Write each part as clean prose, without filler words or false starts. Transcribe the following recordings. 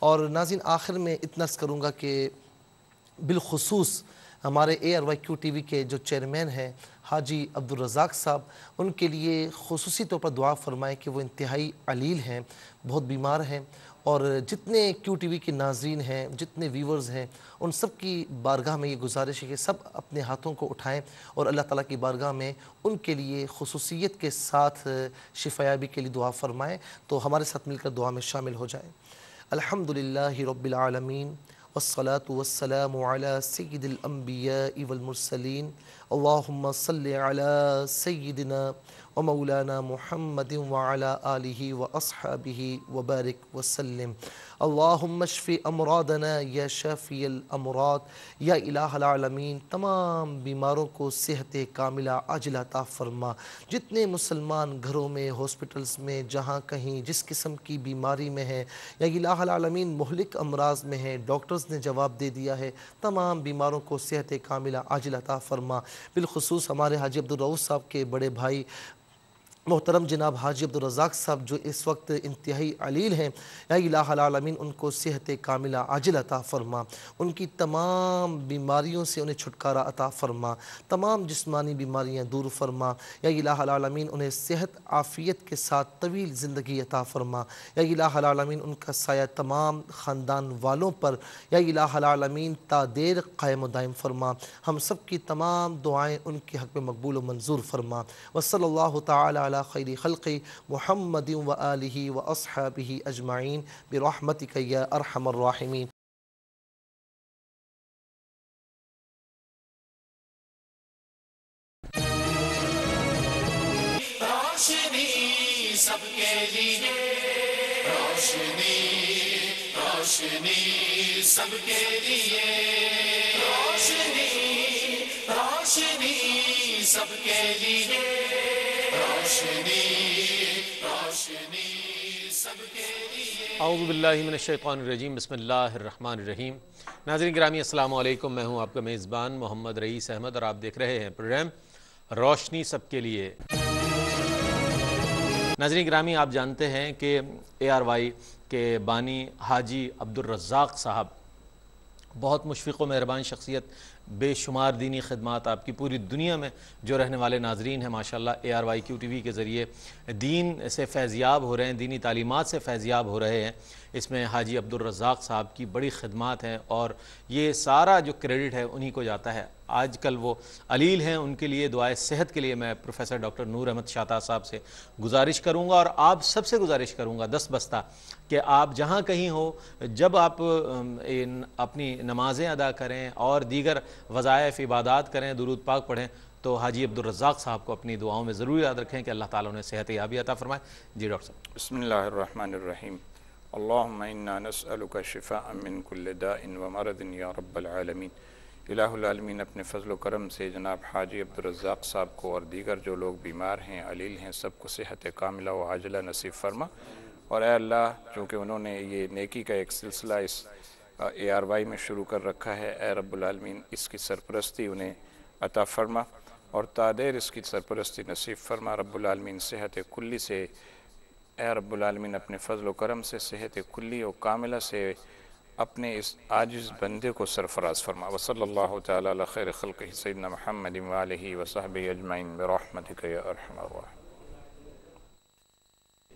اور ناظرین آخر میں اتنا عرض کروں گا کہ بالخصوص ہمارے ARYQ TV کے جو چیئرمین ہیں حاجی عبدالرزاق صاحب، ان کے لیے خصوصی طور پر دعا فرمائیں کہ وہ انتہائی علیل ہیں، بہت بیمار ہیں، اور جتنے QTV کے ناظرین ہیں، جتنے ویورز ہیں، ان سب کی بارگاہ میں یہ گزارش ہے کہ سب اپنے ہاتھوں کو اٹھائیں اور اللہ تعالیٰ کی بارگاہ میں ان کے لیے خصوصیت کے ساتھ شفایابی کے لیے دعا فرمائیں، تو ہمارے ساتھ مل کر دعا میں شامل ہو جائیں۔ الحمدللہ رب العالمین والصلاة والسلام على سید الانبیاء والمرسلین اللہم صل علی سیدنا ومولانا محمد وعلى آلہ واصحابہ وبارک وسلم۔ اللہم اشف امراضنا یا شافی الامراض، یا الہ العالمین تمام بیماروں کو صحت کاملہ عاجلہ عطا فرما۔ جتنے مسلمان گھروں میں، ہاسپٹلز میں، جہاں کہیں جس قسم کی بیماری میں ہیں یا الہ العالمین مہلک امراض میں ہیں، ڈاکٹرز نے جواب دے دیا ہے، تمام بیماروں کو صحت کاملہ عاجلہ عطا فرما۔ بالخصوص ہمارے حاجی عبدالرؤوف صاحب کے بڑے بھائی محترم جناب حاجی عبدالرزاق صاحب جو اس وقت انتہائی علیل ہیں، یا الہ العالمین ان کو صحت کاملہ عاجل عطا فرما، ان کی تمام بیماریوں سے انہیں چھٹکارا عطا فرما، تمام جسمانی بیماریاں دور فرما، یا الہ العالمین انہیں صحت عافیت کے ساتھ طویل زندگی عطا فرما، یا الہ العالمین ان کا سایہ تمام خاندان والوں پر یا الہ العالمین تا دیر قائم و دائم فرما۔ ہم سب کی تمام دعائیں ان کے حق میں مقبول و منظور فرما۔ وصلی اللہ تعالی علی خیر خلق محمد و آلہ و اصحابہ اجمعین برحمتک یا ارحم الراحمین۔ روشنی سب کے لیے، روشنی روشنی سب کے لیے، روشنی روشنی سب کے لیے، روشنی روشنی سب کے لیے۔ اعوذ باللہ من الشیطان الرجیم، بسم اللہ الرحمن الرحیم۔ ناظرین گرامی السلام علیکم، میں ہوں آپ کا میزبان محمد رئیس احمد اور آپ دیکھ رہے ہیں پروگرام روشنی سب کے لیے۔ ناظرین گرامی آپ جانتے ہیں کہ ARY کے بانی حاجی عبدالرزاق صاحب بہت مشفق و مہربان شخصیت، بے شمار دینی خدمات آپ کی پوری دنیا میں جو رہنے والے ناظرین ہیں ماشاءاللہ ARYQ TV کے ذریعے دین سے فیضیاب ہو رہے ہیں، دینی تعلیمات سے فیضیاب ہو رہے ہیں۔ اس میں حاجی عبدالرزاق صاحب کی بڑی خدمات ہیں اور یہ سارا جو کریڈٹ ہے انہی کو جاتا ہے۔ آج کل وہ علیل ہیں، ان کے لیے دعائے صحت کے لیے میں پروفیسر ڈاکٹر نور احمد شاطا صاحب سے گزارش کروں گا اور آپ سب سے گزارش کروں گا دست بستہ کہ آپ جہاں کہیں ہو، جب آپ اپنی نمازیں ادا کریں اور دیگر وظائف عبادات کریں، درود پاک پڑھیں، تو حاجی عبدالرزاق صاحب کو اپنی دعاؤں میں ضرور یاد رکھیں کہ اللہ تعالیٰ انہیں صحت یابی عطا فرمائے۔ جی ڈاکٹر صاحب۔ بسم اللہ الرحمن الرحیم۔ اللہم انا نسألک شفاء من کل داء ومرض یا رب العالمین۔ الہ العالمین اپنے فضل و کرم سے جناب حاجی عبدالرزاق صاحب کو اور دیگر جو لوگ بیمار ہیں، علیل ہیں، سب کو صحت کاملہ و عاجلہ نصیب فرما، اور اے اللہ چونکہ انہوں نے یہ نیکی کا ایک سلسلہ اس ARY میں شروع کر رکھا ہے، اے رب العالمین اس کی سرپرستی انہیں عطا فرما اور تادیر اس کی سرپرستی نصیب فرما۔ رب العالمین صحت کلی سے، اے رب العالمین اپنے فضل و کرم سے صحت کلی و کاملہ سے اپنے اس عاجز بندے کو سرفراز فرما۔ وصلی اللہ تعالی علی خیر خلقہ سیدنا محمد وآلہ وصحبہ اجمعین برحمتک یا ارحم الراحمین۔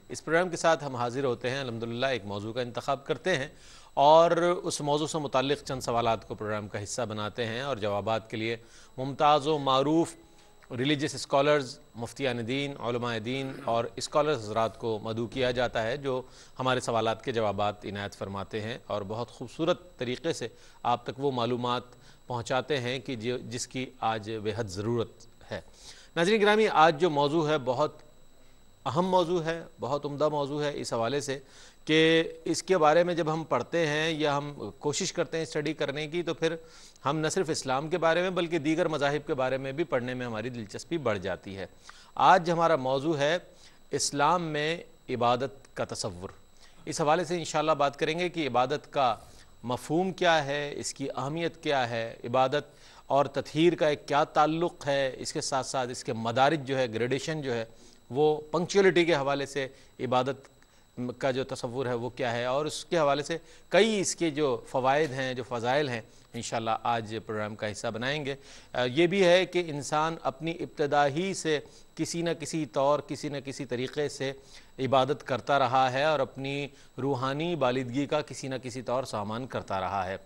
اس پروگرام کے ساتھ ہم حاضر ہوتے ہیں، الحمدللہ ایک موضوع کا انتخاب کرتے ہیں اور اس موضوع سے متعلق چند سوالات کو پروگرام کا حصہ بناتے ہیں اور جوابات کے لیے ممتاز و معروف ریلیجس اسکالرز، مفتیان دین، علماء دین اور اسکالرز حضرات کو مدعو کیا جاتا ہے جو ہمارے سوالات کے جوابات عنایت فرماتے ہیں اور بہت خوبصورت طریقے سے آپ تک وہ معلومات پہنچاتے ہیں کہ جس کی آج بے حد ضرورت ہے۔ ناظرین گرامی، آج جو موضوع ہے بہت اہم موضوع ہے، بہت عمدہ موضوع ہے اس حوالے سے کہ اس کے بارے میں جب ہم پڑھتے ہیں یا ہم کوشش کرتے ہیں اسٹڈی کرنے کی تو پھر ہم نہ صرف اسلام کے بارے میں بلکہ دیگر مذاہب کے بارے میں بھی پڑھنے میں ہماری دلچسپی بڑھ جاتی ہے۔ آج ہمارا موضوع ہے اسلام میں عبادت کا تصور۔ اس حوالے سے انشاءاللہ بات کریں گے کہ عبادت کا مفہوم کیا ہے، اس کی اہمیت کیا ہے، عبادت اور تطہیر کا ایک کیا تعلق ہے، اس کے ساتھ ساتھ اس کے مدارج جو ہے، گریڈیشن جو ہے وہ پنکچولیٹی کے حوالے سے عبادت کا جو تصور ہے وہ کیا ہے، اور اس کے حوالے سے کئی اس کے جو فوائد ہیں، جو فضائل ہیں، انشاءاللہ آج پروگرام کا حصہ بنائیں گے۔ یہ بھی ہے کہ انسان اپنی ابتدا ہی سے کسی نہ کسی طور، کسی نہ کسی طریقے سے عبادت کرتا رہا ہے اور اپنی روحانی بالغی کا کسی نہ کسی طور سامان کرتا رہا ہے۔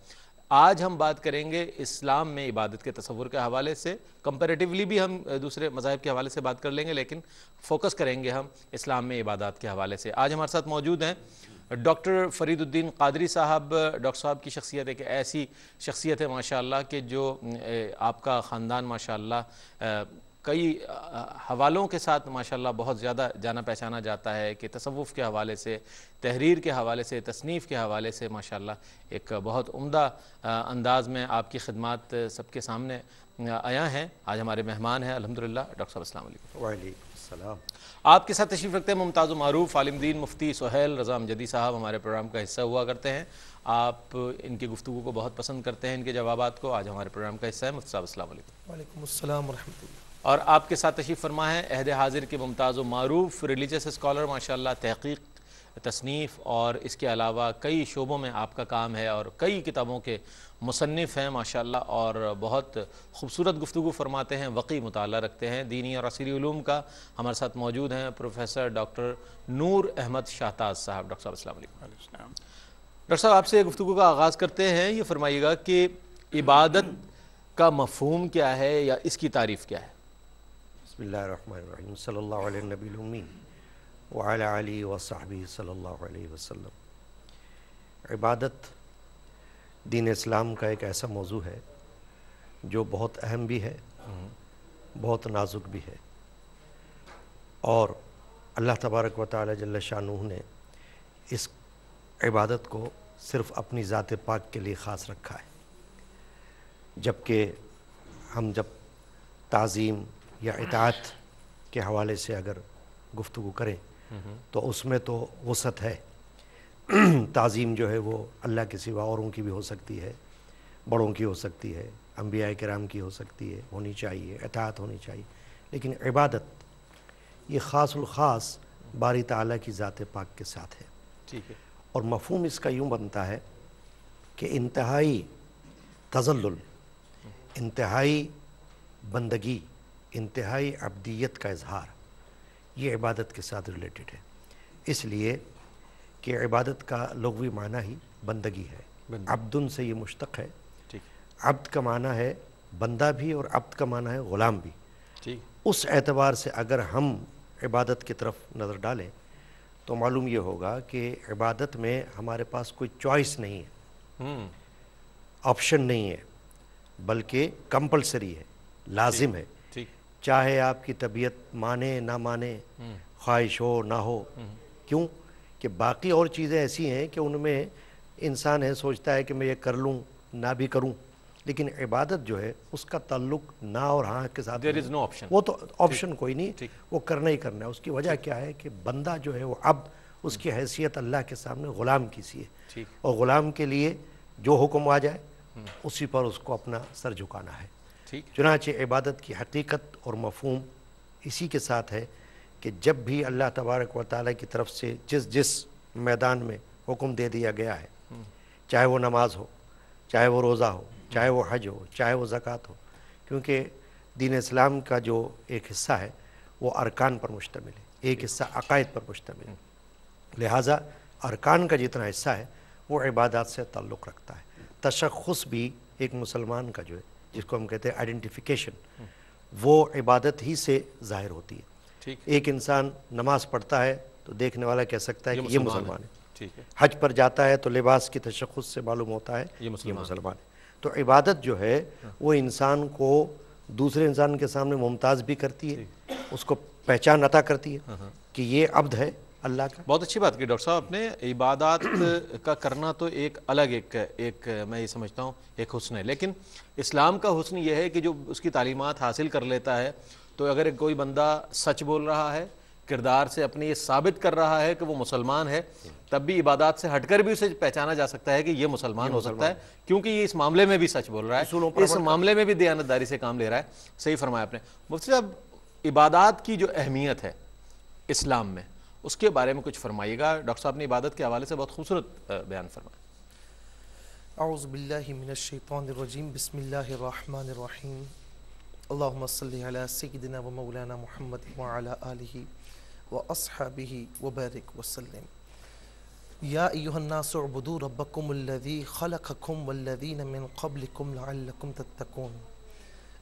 آج ہم بات کریں گے اسلام میں عبادت کے تصور کے حوالے سے، کمپیریٹیولی بھی ہم دوسرے مذاہب کے حوالے سے بات کر لیں گے، لیکن فوکس کریں گے ہم اسلام میں عبادات کے حوالے سے۔ آج ہمارے ساتھ موجود ہیں ڈاکٹر فرید الدین قادری صاحب۔ ڈاکٹر صاحب کی شخصیت ایک ایسی شخصیت ہے ماشاءاللہ کہ جو آپ کا خاندان ماشاءاللہ کئی حوالوں کے ساتھ ماشاءاللہ بہت زیادہ جانا پہچانا جاتا ہے کہ تصوف کے حوالے سے، تحریر کے حوالے سے، تصنیف کے حوالے سے ماشاءاللہ ایک بہت عمدہ انداز میں آپ کی خدمات سب کے سامنے آیا ہیں۔ آج ہمارے مہمان ہیں الحمدللہ۔ ڈاکٹر صاحب السلام علیکم۔ وعلیکم السلام۔ آپ کے ساتھ تشریف رکھتے ہیں ممتاز و معروف عالم دین مفتی سہیل رضا امجدی صاحب، ہمارے پروگرام کا حصہ ہوا کرتے ہیں۔ آپ ان کی گفتگو کو بہت پسند کرتے ہیں، ان کے جوابات کو۔ آج ہمارے پروگرام کا حصہ ہے مفتی صاحب السلام علیکم۔ وعلیکم السلام ورحمۃ اللہ۔ اور آپ کے ساتھ تشریف فرما ہے عہد حاضر کے ممتاز و معروف ریلیجس اسکالر ماشاءاللہ، تحقیق، تصنیف اور اس کے علاوہ کئی شعبوں میں آپ کا کام ہے اور کئی کتابوں کے مصنف ہیں ماشاءاللہ، اور بہت خوبصورت گفتگو فرماتے ہیں، وقی مطالعہ رکھتے ہیں دینی اور عصری علوم کا۔ ہمارے ساتھ موجود ہیں پروفیسر ڈاکٹر نور احمد شاہتاز صاحب۔ ڈاکٹر صاحب السلام علیکم۔ ڈاکٹر صاحب آپ سے گفتگو کا آغاز کرتے ہیں، یہ فرمائیے گا کہ عبادت کا مفہوم کیا ہے یا اس کی تعریف کیا ہے؟ بسم اللہ الرحمن الرحیم، صلی اللہ علیہ نبی الامی وعلی آلہ وصحبہ صلی اللہ علیہ وسلم۔ عبادت دین اسلام کا ایک ایسا موضوع ہے جو بہت اہم بھی ہے، بہت نازک بھی ہے، اور اللہ تبارک و تعالی جل شانہ نے اس عبادت کو صرف اپنی ذات پاک کے لیے خاص رکھا ہے، جبکہ ہم جب تعظیم یا اطاعت کے حوالے سے اگر گفتگو کریں تو اس میں تو وسعت ہے۔ تعظیم جو ہے وہ اللہ کے سوا اوروں کی بھی ہو سکتی ہے، بڑوں کی ہو سکتی ہے، انبیاء کرام کی ہو سکتی ہے، ہونی چاہیے، اطاعت ہونی چاہیے، لیکن عبادت یہ خاص الخاص باری تعالیٰ کی ذات پاک کے ساتھ ہے۔ ٹھیک ہے۔ اور مفہوم اس کا یوں بنتا ہے کہ انتہائی تذلل، انتہائی بندگی، انتہائی عبدیت کا اظہار یہ عبادت کے ساتھ ریلیٹڈ ہے، اس لیے کہ عبادت کا لغوی معنی ہی بندگی ہے۔ عبدن سے یہ مشتق ہے۔ عبد کا معنی ہے بندہ بھی، اور عبد کا معنی ہے غلام بھی۔ اس اعتبار سے اگر ہم عبادت کی طرف نظر ڈالیں تو معلوم یہ ہوگا کہ عبادت میں ہمارے پاس کوئی چوائس نہیں ہے، آپشن نہیں ہے، بلکہ کمپلسری ہے، لازم ہے، چاہے آپ کی طبیعت مانے نہ مانے، خواہش ہو نہ ہو۔ کیوں کہ باقی اور چیزیں ایسی ہیں کہ ان میں انسان ہے سوچتا ہے کہ میں یہ کر لوں نہ بھی کروں، لیکن عبادت جو ہے اس کا تعلق نہ اور ہاں کے ساتھ، There is no option. وہ تو آپشن کوئی نہیں، وہ کرنا ہی کرنا ہے۔ اس کی وجہ کیا ہے کہ بندہ جو ہے وہ عبد، اس کی حیثیت اللہ کے سامنے غلام کی سی ہے، اور غلام کے لیے جو حکم آ جائے اسی پر اس کو اپنا سر جھکانا ہے۔ چنانچہ عبادت کی حقیقت اور مفہوم اسی کے ساتھ ہے کہ جب بھی اللہ تبارک و تعالیٰ کی طرف سے جس میدان میں حکم دے دیا گیا ہے، چاہے وہ نماز ہو، چاہے وہ روزہ ہو، چاہے وہ حج ہو، چاہے وہ زکوٰۃ ہو، کیونکہ دین اسلام کا جو ایک حصہ ہے وہ ارکان پر مشتمل ہے، ایک حصہ عقائد پر مشتمل ہے، لہٰذا ارکان کا جتنا حصہ ہے وہ عبادات سے تعلق رکھتا ہے۔ تشخص بھی ایک مسلمان کا جو ہے، جس کو ہم کہتے ہیں آئیڈینٹیفیکیشن، وہ عبادت ہی سے ظاہر ہوتی ہے۔ ایک انسان نماز پڑھتا ہے تو دیکھنے والا کہہ سکتا ہے کہ یہ مسلمان ہے، حج پر جاتا ہے تو لباس کی تشخص سے معلوم ہوتا ہے یہ مسلمان ہے۔ تو عبادت جو ہے وہ انسان کو دوسرے انسان کے سامنے ممتاز بھی کرتی ہے، اس کو پہچان عطا کرتی ہے کہ یہ عبد ہے اللہ کا۔ بہت اچھی بات کی ڈاکٹر صاحب، آپ نے عبادات کا کرنا تو ایک الگ ایک میں یہ سمجھتا ہوں ایک حسن ہے، لیکن اسلام کا حسن یہ ہے کہ جو اس کی تعلیمات حاصل کر لیتا ہے، تو اگر کوئی بندہ سچ بول رہا ہے، کردار سے اپنے یہ ثابت کر رہا ہے کہ وہ مسلمان ہے، تب بھی عبادات سے ہٹ کر بھی اسے پہچانا جا سکتا ہے کہ یہ مسلمان ہو سکتا ہے، کیونکہ یہ اس معاملے میں بھی سچ بول رہا ہے، اس معاملے میں بھی دیانتداری سے کام لے رہا ہے۔ صحیح فرمایا آپ نے۔ مفتی صاحب، عبادات کی جو اہمیت ہے اسلام میں، اس کے بارے میں کچھ فرمائیے گا۔ ڈاکٹر صاحب نے عبادت کے حوالے سے بہت خوبصورت بیان فرمایا۔ اعوذ باللہ من الشیطان الرجیم، بسم اللہ الرحمن الرحیم، اللہم صلی علی سیدنا و مولانا محمد وعلی آلہ و اصحابہ وبارک وسلم۔ یا ایہا الناس اعبدوا ربکم الذی خلقکم والذین من قبلکم لعلکم تتقون۔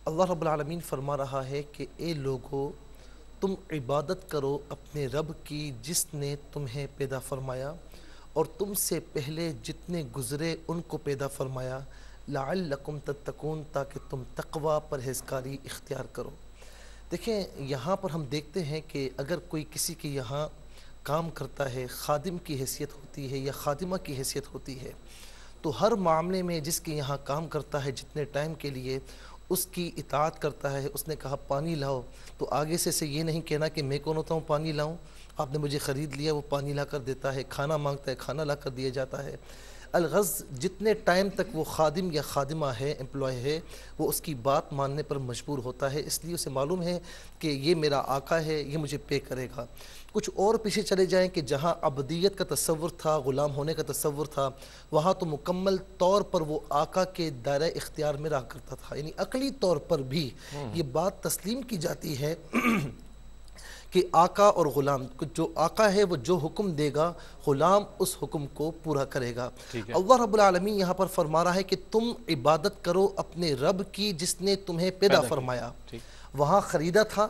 اللہ رب العالمین فرما رہا ہے کہ اے لوگو، تم عبادت کرو اپنے رب کی جس نے تمہیں پیدا فرمایا اور تم سے پہلے جتنے گزرے ان کو پیدا فرمایا، لعلکم تتقون، تاکہ تم تقوی پرہیزگاری اختیار کرو۔ دیکھیں یہاں پر ہم دیکھتے ہیں کہ اگر کوئی کسی کے یہاں کام کرتا ہے، خادم کی حیثیت ہوتی ہے یا خادمہ کی حیثیت ہوتی ہے، تو ہر معاملے میں جس کے یہاں کام کرتا ہے جتنے ٹائم کے لیے اس کی اطاعت کرتا ہے۔ اس نے کہا پانی لاؤ تو آگے سے یہ نہیں کہنا کہ میں کون ہوتا ہوں پانی لاؤں، آپ نے مجھے خرید لیا، وہ پانی لا کر دیتا ہے، کھانا مانگتا ہے کھانا لا کر دیا جاتا ہے۔ الغرض جتنے ٹائم تک وہ خادم یا خادمہ ہے، امپلائی ہے، وہ اس کی بات ماننے پر مجبور ہوتا ہے، اس لیے اسے معلوم ہے کہ یہ میرا آقا ہے، یہ مجھے پے کرے گا۔ کچھ اور پیچھے چلے جائیں کہ جہاں عبدیت کا تصور تھا، غلام ہونے کا تصور تھا، وہاں تو مکمل طور پر وہ آقا کے دائرہ اختیار میں رہا کرتا تھا، یعنی عقلی طور پر بھی یہ بات تسلیم کی جاتی ہے کہ آقا اور غلام، جو آقا ہے وہ جو حکم دے گا غلام اس حکم کو پورا کرے گا۔ اللہ رب العالمین یہاں پر فرما رہا ہے کہ تم عبادت کرو اپنے رب کی جس نے تمہیں پیدا فرمایا۔ وہاں خریدا تھا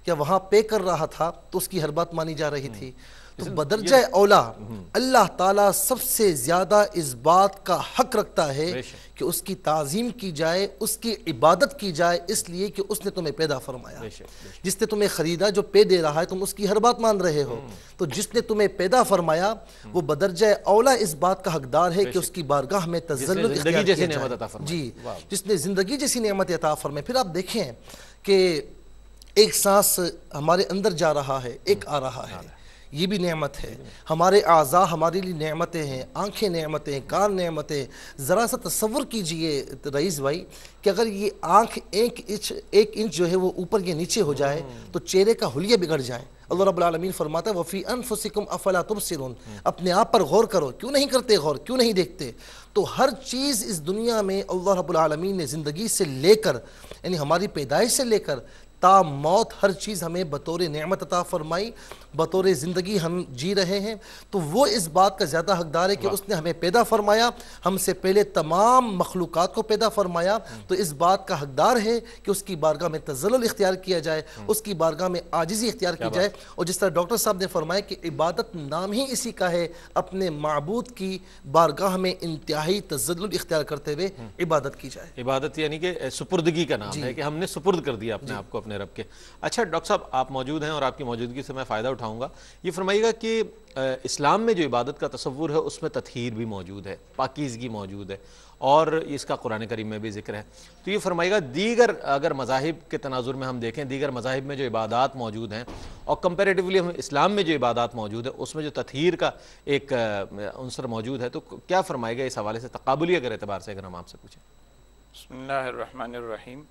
یا وہاں پے کر رہا تھا تو اس کی ہر بات مانی جا رہی تھی۔ تو بدرجہ اولا اللہ تعالیٰ سب سے زیادہ اس بات کا حق رکھتا ہے کہ اس کی تعظیم کی جائے، اس کی عبادت کی جائے، اس لیے کہ اس نے تمہیں پیدا فرمایا۔ جس نے تمہیں خریدا، جو پے دے رہا ہے، تم اس کی ہر بات مان رہے ہو، تو جس نے تمہیں پیدا فرمایا وہ بدرجہ اولا اس بات کا حقدار ہے کہ اس کی بارگاہ میں تذلل اختیار کیا جائے۔ جی، جس نے زندگی جیسی نعمت عطا فرمائے۔ پھر آپ دیکھیں کہ ایک سانس ہمارے اندر جا رہا ہے، ایک آ رہا ہے، یہ بھی نعمت ہے۔ ہمارے اعضاء ہمارے لیے نعمتیں ہیں، آنکھیں نعمتیں، کان نعمتیں۔ ذرا سا تصور کیجئے رئیس بھائی کہ اگر یہ آنکھ ایک انچ جو ہے وہ اوپر یا نیچے ہو جائے تو چہرے کا حلیہ بگڑ جائے۔ اللہ رب العالمین فرماتا ہے وَفِي أَنفُسِكُمْ أَفَلَا تُبْصِرُونَ، اپنے آپ پر غور کرو، کیوں نہیں کرتے غور، کیوں نہیں دیکھتے؟ تو ہر چیز اس دنیا میں اللہ رب العالمین نے زندگی سے لے کر، یعنی ہماری پیدائش سے لے کر تا موت، ہر چیز ہمیں بطور نعمت عطا فرمائی، بطور زندگی ہم جی رہے ہیں۔ تو وہ اس بات کا زیادہ حقدار ہے کہ اس نے ہمیں پیدا فرمایا، ہم سے پہلے تمام مخلوقات کو پیدا فرمایا، تو اس بات کا حقدار ہے کہ اس کی بارگاہ میں تذلل اختیار کیا جائے، اس کی بارگاہ میں عاجزی اختیار کی جائے۔ اور جس طرح ڈاکٹر صاحب نے فرمایا کہ عبادت نام ہی اسی کا ہے، اپنے معبود کی بارگاہ میں انتہائی تذلل اختیار کرتے ہوئے عبادت کی جائے۔ عبادت یعنی کہ سپردگی کا نام ہے کہ ہم نے سپرد کر دیا اپنے آپ کو اپنے رب کے۔ اچھا ڈاکٹر صاحب آپ موجود ہیں اور آپ کی موجودگی سے میں فائدہ اٹھاؤں گا۔ یہ فرمائیے گا کہ اسلام میں جو عبادت کا تصور ہے اس میں تطہیر بھی موجود ہے، پاکیزگی موجود ہے، اور اس کا قرآن کریم میں بھی ذکر ہے۔ تو یہ فرمائیے گا دیگر اگر مذاہب کے تناظر میں ہم دیکھیں، دیگر مذاہب میں جو عبادات موجود ہیں اور کمپیریٹیولی ہم اسلام میں جو عبادات موجود ہے اس میں جو تطہیر کا ایک عنصر موجود ہے، تو کیا فرمائے گا اس حوالے سے تقابلی اگر اعتبار سے اگر ہم آپ سے پوچھیں؟ بسم اللہ الرحمن الرحیم۔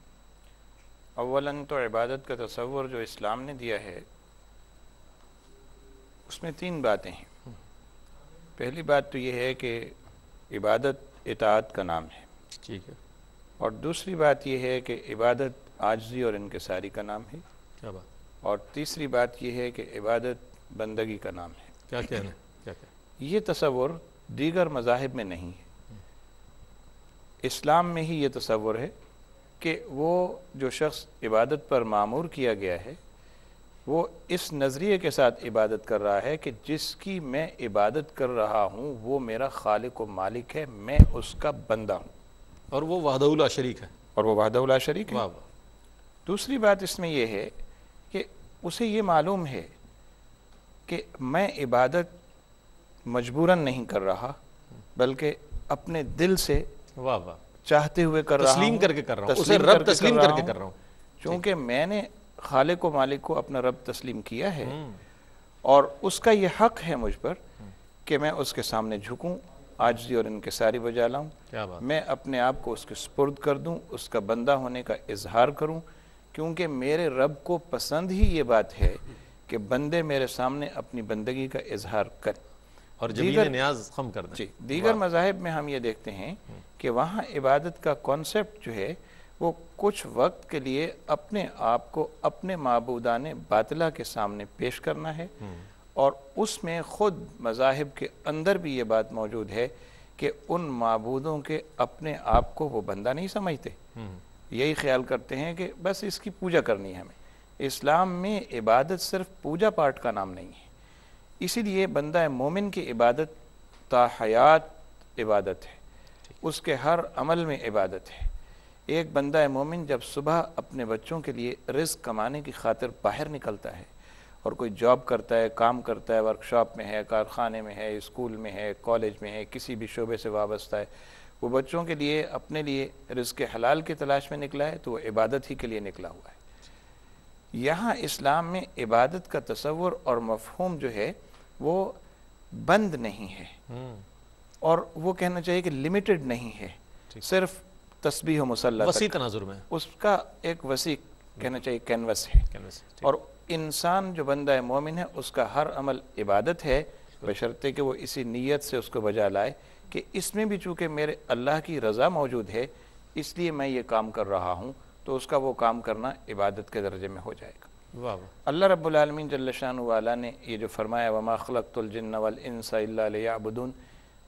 اولاً تو عبادت کا تصور جو اسلام نے دیا ہے اس میں 3 باتیں ہیں۔ پہلی بات تو یہ ہے کہ عبادت اطاعت کا نام ہے، ٹھیک ہے، اور دوسری بات یہ ہے کہ عبادت عاجزی اور انکساری کا نام ہے، کیا بات، اور تیسری بات یہ ہے کہ عبادت بندگی کا نام ہے۔ کیا کہنا ہے، کیا کہنا؟ یہ تصور دیگر مذاہب میں نہیں ہے، اسلام میں ہی یہ تصور ہے کہ وہ جو شخص عبادت پر معمور کیا گیا ہے وہ اس نظریے کے ساتھ عبادت کر رہا ہے کہ جس کی میں عبادت کر رہا ہوں وہ میرا خالق و مالک ہے، میں اس کا بندہ ہوں، اور وہ وحدہ لا شریک ہے، اور وہ وحدہ لا شریک ہے۔ واہ واہ، دوسری بات اس میں یہ ہے کہ اسے یہ معلوم ہے کہ میں عبادت مجبوراً نہیں کر رہا بلکہ اپنے دل سے واہ واہ، چاہتے ہوئے کر رہا ہوں، تسلیم کر کے کر رہا ہوں، اسے رب تسلیم کر کے کر رہا ہوں، چونکہ میں نے خالق و مالک کو اپنا رب تسلیم کیا ہے اور اس کا یہ حق ہے مجھ پر کہ میں اس کے سامنے جھکوں، عاجزی اور انکساری بجا لاؤں، میں اپنے آپ کو اس کے سپرد کر دوں، اس کا بندہ ہونے کا اظہار کروں، کیونکہ میرے رب کو پسند ہی یہ بات ہے کہ بندے میرے سامنے اپنی بندگی کا اظہار کریں، اور جمیل نیاز خم کر دیں۔ جی دیگر مذاہب میں ہم یہ دیکھتے ہیں کہ وہاں عبادت کا کانسیپٹ جو ہے وہ کچھ وقت کے لیے اپنے آپ کو اپنے معبودان باطلہ کے سامنے پیش کرنا ہے، اور اس میں خود مذاہب کے اندر بھی یہ بات موجود ہے کہ ان معبودوں کے اپنے آپ کو وہ بندہ نہیں سمجھتے، یہی خیال کرتے ہیں کہ بس اس کی پوجا کرنی ہے ہمیں۔ اسلام میں عبادت صرف پوجا پاٹ کا نام نہیں ہے، اسی لیے بندہ مومن کی عبادت تا حیات عبادت ہے، اس کے ہر عمل میں عبادت ہے۔ ایک بندہ مومن جب صبح اپنے بچوں کے لیے رزق کمانے کی خاطر باہر نکلتا ہے اور کوئی جاب کرتا ہے، کام کرتا ہے، ورکشاپ میں ہے، کارخانے میں ہے، اسکول میں ہے، کالج میں ہے، کسی بھی شعبے سے وابستہ ہے، وہ بچوں کے لیے اپنے لیے رزق حلال کی تلاش میں نکلا ہے تو وہ عبادت ہی کے لیے نکلا ہوا ہے۔ یہاں اسلام میں عبادت کا تصور اور مفہوم جو ہے وہ بند نہیں ہے، اور وہ کہنا چاہیے کہ لمیٹڈ نہیں ہے، صرف تسبیح و مصلی وسیع تناظر میں اس کا ایک وسیع کہنا چاہیے کینوس ہے، اور انسان جو بندہ مومن ہے اس کا ہر عمل عبادت ہے، بشرطے کہ وہ اسی نیت سے اس کو بجا لائے کہ اس میں بھی چونکہ میرے اللہ کی رضا موجود ہے اس لیے میں یہ کام کر رہا ہوں، تو اس کا وہ کام کرنا عبادت کے درجے میں ہو جائے گا۔ اللہ رب العالمین جل شانہ وعلا نے یہ جو فرمایا وما خلقت الجن والانس الا لیعبدون،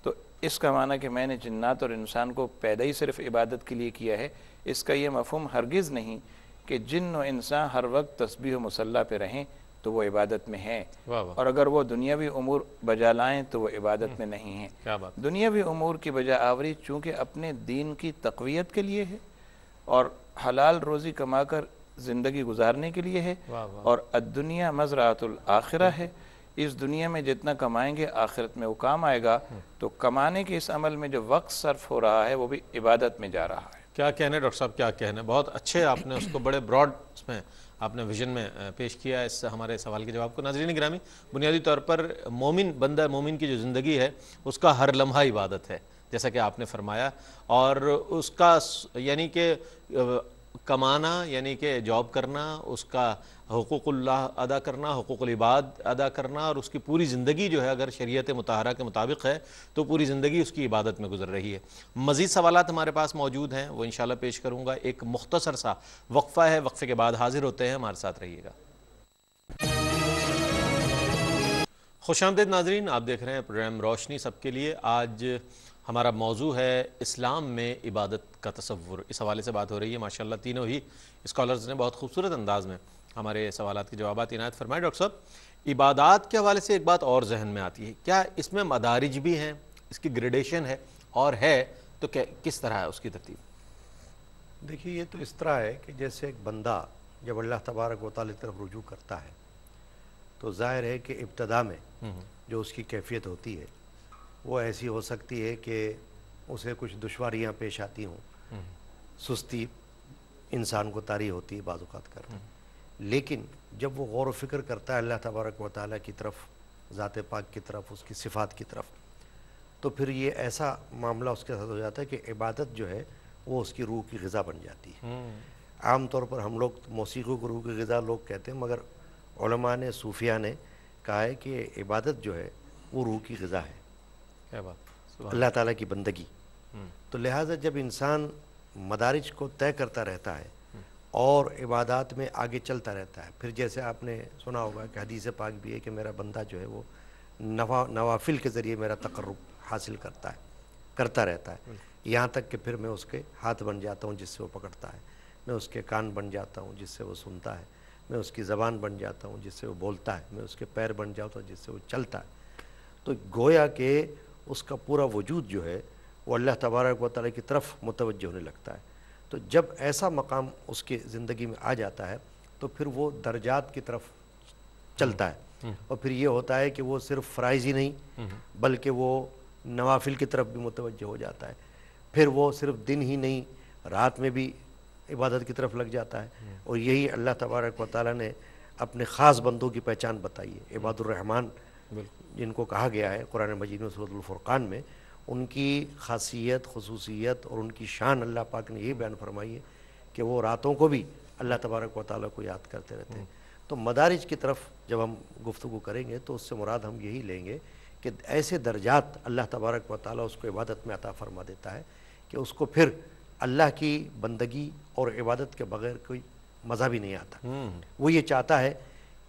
تو اس کا معنی کہ میں نے جنات اور انسان کو پیدا ہی صرف عبادت کے لیے کیا ہے، اس کا یہ مفہوم ہرگز نہیں کہ جن و انسان ہر وقت تسبیح و مصلی پہ رہیں تو وہ عبادت میں ہیں، اور اگر وہ دنیاوی امور بجا لائیں تو وہ عبادت میں نہیں ہیں۔ دنیاوی امور کی بجا آوری چونکہ اپنے دین کی تقویت کے لیے ہے اور حلال روزی کما کر زندگی گزارنے کے لیے ہے، اور الدنیا مزرعۃ الآخرہ ہے، اس دنیا میں جتنا کمائیں گے آخرت میں وہ کام آئے گا، تو کمانے کے اس عمل میں جو وقت صرف ہو رہا ہے وہ بھی عبادت میں جا رہا ہے۔ کیا کہنے ڈاکٹر صاحب، کیا کہنے، بہت اچھے آپ نے اس کو بڑے براڈ اس میں آپ نے ویژن میں پیش کیا اس ہمارے سوال کے جواب کو۔ ناظرین گرامی، بنیادی طور پر مومن بندہ مومن کی جو زندگی ہے اس کا ہر لمحہ عبادت ہے، جیسا کہ آپ نے فرمایا، اور اس کا یعنی کہ کمانا یعنی کہ جاب کرنا، اس کا حقوق اللہ ادا کرنا، حقوق العباد ادا کرنا، اور اس کی پوری زندگی جو ہے اگر شریعت مطہرہ کے مطابق ہے تو پوری زندگی اس کی عبادت میں گزر رہی ہے۔ مزید سوالات ہمارے پاس موجود ہیں، وہ انشاءاللہ پیش کروں گا۔ ایک مختصر سا وقفہ ہے، وقفے کے بعد حاضر ہوتے ہیں، ہمارے ساتھ رہیے گا۔ خوش آمدید ناظرین، آپ دیکھ رہے ہیں پروگرام روشنی سب کے لیے۔ آج ہمارا موضوع ہے اسلام میں عبادت کا تصور، اس حوالے سے بات ہو رہی ہے۔ ماشاءاللہ تینوں ہی اسکالرز نے بہت خوبصورت انداز میں ہمارے سوالات کے جوابات عنایت فرمائے۔ ڈاکٹر صاحب، عبادات کے حوالے سے ایک بات اور ذہن میں آتی ہے، کیا اس میں مدارج بھی ہیں، اس کی گریڈیشن ہے، اور ہے تو کس طرح ہے اس کی ترتیب؟ دیکھیے یہ تو اس طرح ہے کہ جیسے ایک بندہ جب اللہ تبارک و تعالی کی طرف رجوع کرتا ہے تو ظاہر ہے کہ ابتدا میں جو اس کی کیفیت ہوتی ہے وہ ایسی ہو سکتی ہے کہ اسے کچھ دشواریاں پیش آتی ہوں، سستی انسان کو طاری ہوتی ہے بعض اوقات کرنا، لیکن جب وہ غور و فکر کرتا ہے اللہ تبارک و تعالیٰ کی طرف، ذات پاک کی طرف، اس کی صفات کی طرف، تو پھر یہ ایسا معاملہ اس کے ساتھ ہو جاتا ہے کہ عبادت جو ہے وہ اس کی روح کی غذا بن جاتی ہے۔ عام طور پر ہم لوگ موسیقی کو روح کی غذا لوگ کہتے ہیں، مگر علماء نے، صوفیہ نے کہا ہے کہ عبادت جو ہے وہ روح کی غذا ہے، کیا بات، اللہ تعالیٰ کی بندگی۔ تو لہٰذا جب انسان مدارج کو طے کرتا رہتا ہے اور عبادات میں آگے چلتا رہتا ہے، پھر جیسے آپ نے سنا ہوگا کہ حدیث پاک بھی ہے کہ میرا بندہ جو ہے وہ نوافل کے ذریعے میرا تقرب حاصل کرتا رہتا ہے، یہاں تک کہ پھر میں اس کے ہاتھ بن جاتا ہوں جس سے وہ پکڑتا ہے، میں اس کے کان بن جاتا ہوں جس سے وہ سنتا ہے، میں اس کی زبان بن جاتا ہوں جس سے وہ بولتا ہے، میں اس کے پیر بن جاتا ہوں جس سے وہ چلتا ہے۔ تو گویا کہ اس کا پورا وجود جو ہے وہ اللہ تبارک و تعالیٰ کی طرف متوجہ ہونے لگتا ہے۔ تو جب ایسا مقام اس کی زندگی میں آ جاتا ہے تو پھر وہ درجات کی طرف چلتا ہے، اور پھر یہ ہوتا ہے کہ وہ صرف فرائض ہی نہیں بلکہ وہ نوافل کی طرف بھی متوجہ ہو جاتا ہے، پھر وہ صرف دن ہی نہیں رات میں بھی عبادت کی طرف لگ جاتا ہے۔ اور یہی اللہ تبارک و تعالیٰ نے اپنے خاص بندوں کی پہچان بتائی ہے، عباد الرحمن جن کو کہا گیا ہے قرآن مجید میں سورۃ الفرقان میں، ان کی خاصیت، خصوصیت اور ان کی شان اللہ پاک نے یہی بیان فرمائی ہے کہ وہ راتوں کو بھی اللہ تبارک و تعالیٰ کو یاد کرتے رہتے ہیں۔ تو مدارج کی طرف جب ہم گفتگو کریں گے تو اس سے مراد ہم یہی لیں گے کہ ایسے درجات اللہ تبارک و تعالیٰ اس کو عبادت میں عطا فرما دیتا ہے کہ اس کو پھر اللہ کی بندگی اور عبادت کے بغیر کوئی مزہ بھی نہیں آتا. وہ یہ چاہتا ہے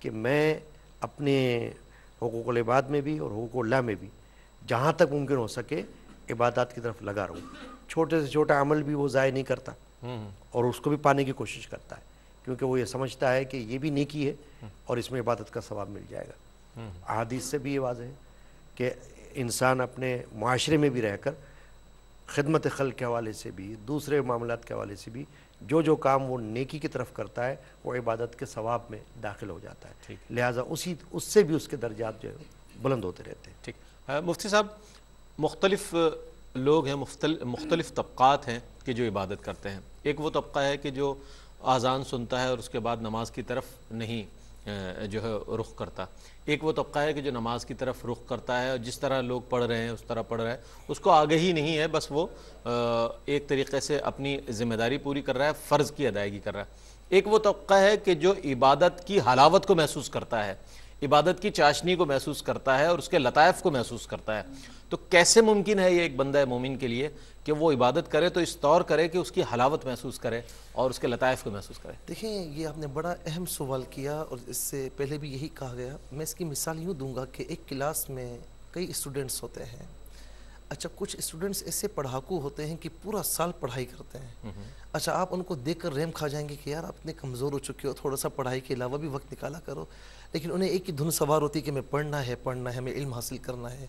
کہ میں اپنے حقوق العباد میں بھی اور حقوق اللہ میں بھی جہاں تک ممکن ہو سکے عبادات کی طرف لگا رہوں. چھوٹے سے چھوٹا عمل بھی وہ ضائع نہیں کرتا اور اس کو بھی پانے کی کوشش کرتا ہے، کیونکہ وہ یہ سمجھتا ہے کہ یہ بھی نیکی ہے اور اس میں عبادت کا ثواب مل جائے گا. احادیث سے بھی یہ واضح ہے کہ انسان اپنے معاشرے میں بھی رہ کر خدمت خلق کے حوالے سے بھی، دوسرے معاملات کے حوالے سے بھی جو کام وہ نیکی کی طرف کرتا ہے وہ عبادت کے ثواب میں داخل ہو جاتا ہے. لہٰذا اس سے بھی اس کے درجات جو ہے بلند ہوتے رہتے ہیں. ٹھیک. مفتی صاحب، مختلف لوگ ہیں، مختلف طبقات ہیں کہ جو عبادت کرتے ہیں. ایک وہ طبقہ ہے کہ جو اذان سنتا ہے اور اس کے بعد نماز کی طرف نہیں جو ہے رخ کرتا. ایک وہ طبقہ ہے کہ جو نماز کی طرف رخ کرتا ہے اور جس طرح لوگ پڑھ رہے ہیں اس طرح پڑھ رہا ہے، اس کو آگہی نہیں ہے، بس وہ ایک طریقے سے اپنی ذمہ داری پوری کر رہا ہے، فرض کی ادائیگی کر رہا ہے. ایک وہ طبقہ ہے کہ جو عبادت کی حلاوت کو محسوس کرتا ہے، عبادت کی چاشنی کو محسوس کرتا ہے اور اس کے لطائف کو محسوس کرتا ہے. تو کیسے ممکن ہے یہ ایک بندہ مومن کے لیے کہ وہ عبادت کرے تو اس طور کرے کہ اس کی حلاوت محسوس کرے اور اس کے لطائف کو محسوس کرے؟ دیکھیں، یہ آپ نے بڑا اہم سوال کیا اور اس سے پہلے بھی یہی کہا گیا. میں اس کی مثال یوں دوں گا کہ ایک کلاس میں کئی اسٹوڈنٹس ہوتے ہیں. اچھا، کچھ اسٹوڈنٹس ایسے پڑھاکو ہوتے ہیں کہ پورا سال پڑھائی کرتے ہیں. اچھا، آپ ان کو دیکھ کر رحم کھا جائیں گے کہ یار آپ اتنے کمزور ہو چکے ہو، تھوڑا سا پڑھائی کے علاوہ بھی وقت نکالا کرو. لیکن انہیں ایک ہی دھن سوار ہوتی ہے کہ ہمیں پڑھنا ہے، ہمیں علم حاصل کرنا ہے.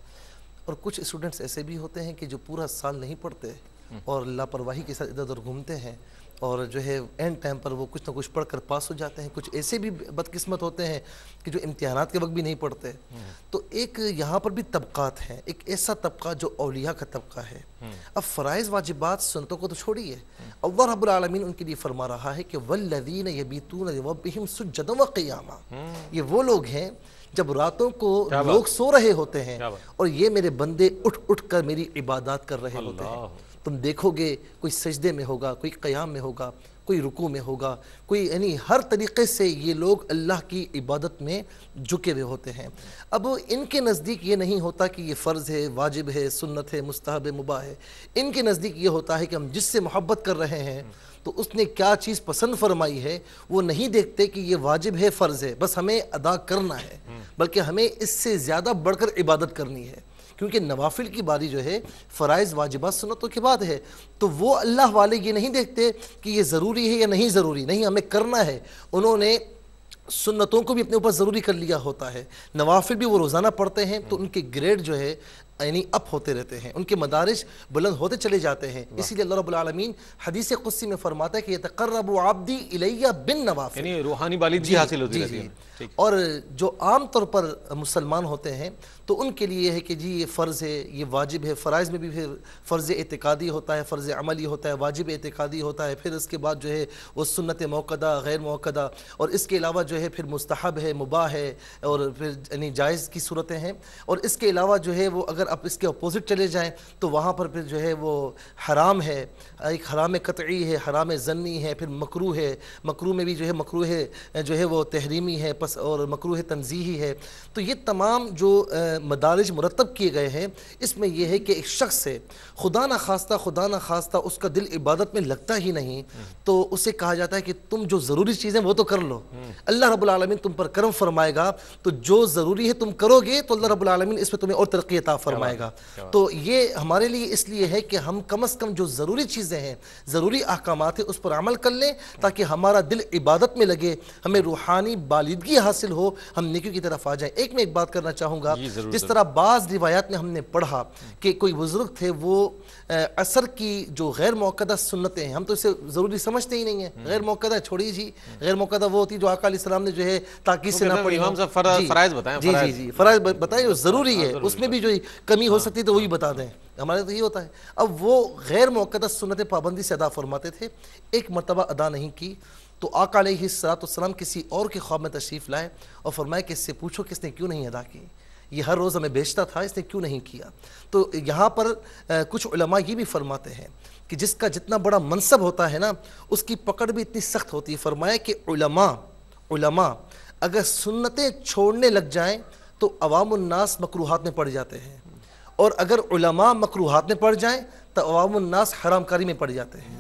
اور کچھ اسٹوڈنٹس ایسے بھی ہوتے ہیں کہ جو پورا سال نہیں پڑھتے اور لاپرواہی کے ساتھ ادھر ادھر گھومتے ہیں اور جو ہے اینڈ ٹائم پر وہ کچھ نہ کچھ پڑھ کر پاس ہو جاتے ہیں. کچھ ایسے بھی بدقسمت ہوتے ہیں کہ جو امتحانات کے وقت بھی نہیں پڑھتے. تو ایک یہاں پر بھی طبقات ہیں. ایک ایسا طبقہ جو اولیاء کا طبقہ ہے. اب فرائض واجبات سنتوں کو تو چھوڑیے، اللہ رب العالمین ان کے لیے فرما رہا ہے کہ والذین یبیتون لربہم سجدا وقیاما. یہ وہ لوگ ہیں جب راتوں کو لوگ سو رہے ہوتے ہیں اور یہ میرے بندے اٹھ اٹھ کر میری عبادات کر رہے ہوتے ہیں. تم دیکھو گے کوئی سجدے میں ہوگا، کوئی قیام میں ہوگا، کوئی رکوع میں ہوگا، کوئی یعنی ہر طریقے سے یہ لوگ اللہ کی عبادت میں جھکے ہوئے ہوتے ہیں. اب ان کے نزدیک یہ نہیں ہوتا کہ یہ فرض ہے، واجب ہے، سنت ہے، مستحب ہے، مباح ہے. ان کے نزدیک یہ ہوتا ہے کہ ہم جس سے محبت کر رہے ہیں تو اس نے کیا چیز پسند فرمائی ہے. وہ نہیں دیکھتے کہ یہ واجب ہے، فرض ہے، بس ہمیں ادا کرنا ہے، بلکہ ہمیں اس سے زیادہ بڑھ کر عبادت کرنی ہے. کیونکہ نوافل کی باری جو ہے فرائض واجبات سنتوں کے بعد ہے. تو وہ اللہ والے یہ نہیں دیکھتے کہ یہ ضروری ہے یا نہیں ضروری، نہیں ہمیں کرنا ہے. انہوں نے سنتوں کو بھی اپنے اوپر ضروری کر لیا ہوتا ہے، نوافل بھی وہ روزانہ پڑھتے ہیں تو ان کے گریڈ جو ہے یعنی اپ ہوتے رہتے ہیں، ان کے مدارج بلند ہوتے چلے جاتے ہیں. اسی لیے اللہ رب العالمین حدیث قدسی میں فرماتا ہے کہ یتقرب عبدی الیہ بالنوافل، یعنی روحانی بالیدگی حاصل ہوتی رہتی ہے. اور جو عام طور پر مسلمان ہوتے ہیں تو ان کے لیے یہ ہے کہ جی یہ فرض ہے، یہ واجب ہے. فرائض میں بھی پھر فرض اعتقادی ہوتا ہے، فرض عملی ہوتا ہے، واجب اعتقادی ہوتا ہے، پھر اس کے بعد جو ہے وہ سنت موقدہ، غیر موقدہ، اور اس کے علاوہ جو ہے پھر مستحب ہے، مباح ہے، اور پھر یعنی جائز کی صورتیں ہیں. اور اس کے علاوہ جو ہے وہ اگر آپ اس کے اپوزٹ چلے جائیں تو وہاں پر پھر جو ہے وہ حرام ہے، ایک حرام قطعی ہے، حرام ظنی ہے، پھر مکروہ ہے. مکروہ میں بھی جو ہے مکروہ جو ہے وہ تحریمی ہے اور مکروہ تنزیہی ہے. تو یہ تمام جو مدارج مرتب کیے گئے ہیں اس میں یہ ہے کہ ایک شخص سے خدا نہ خواستہ اس کا دل عبادت میں لگتا ہی نہیں تو اسے کہا جاتا ہے کہ تم جو ضروری چیزیں وہ تو کر لو، اللہ رب العالمین تم پر کرم فرمائے گا. تو جو ضروری ہے تم کرو گے تو اللہ رب العالمین اس پہ تمہیں اور ترقی عطا فرمائے گا. تو یہ ہمارے لیے اس لیے ہے کہ ہم کم از کم جو ضروری چیزیں ہیں، ضروری احکامات ہیں، اس پر عمل کر لیں تاکہ ہمارا دل عبادت میں لگے، ہمیں روحانی بالیدگی حاصل ہو، ہم نیکیوں کی طرف آ جائیں. میں ایک بات کرنا چاہوں گا، جس طرح بعض روایات میں ہم نے پڑھا کہ کوئی بزرگ تھے وہ عصر کی جو غیر موقدہ سنتیں ہیں، ہم تو اسے ضروری سمجھتے ہی نہیں ہیں. غیر موقدہ چھوڑی جی، غیر موقدہ وہ ہوتی جو آقا علیہ السلام نے جو ہے تاکید سے نہ پڑھی. امام صاحب فرائض بتائیں. جی فرائض بتائیں جو ضروری ہے، اس میں بھی جو کمی ہو سکتی تو وہی بتا دیں. ہمارے تو یہ ہوتا ہے. اب وہ غیر موقدہ سنتیں پابندی سے ادا فرماتے تھے. ایک مرتبہ ادا نہیں کی تو آقا علیہ السلام کسی اور کے خواب میں تشریف لائے اور فرمائے کہ اس سے پوچھو کہ اس نے کیوں نہیں ادا کی، یہ ہر روز ہمیں بیچتا تھا، اس نے کیوں نہیں کیا. تو یہاں پر کچھ علماء یہ بھی فرماتے ہیں کہ جس کا جتنا بڑا منصب ہوتا ہے نا اس کی پکڑ بھی اتنی سخت ہوتی ہے. فرمایا کہ علماء اگر سنتیں چھوڑنے لگ جائیں تو عوام الناس مکروہات میں پڑ جاتے ہیں، اور اگر علماء مکروہات میں پڑ جائیں تو عوام الناس حرام کاری میں پڑ جاتے ہیں۔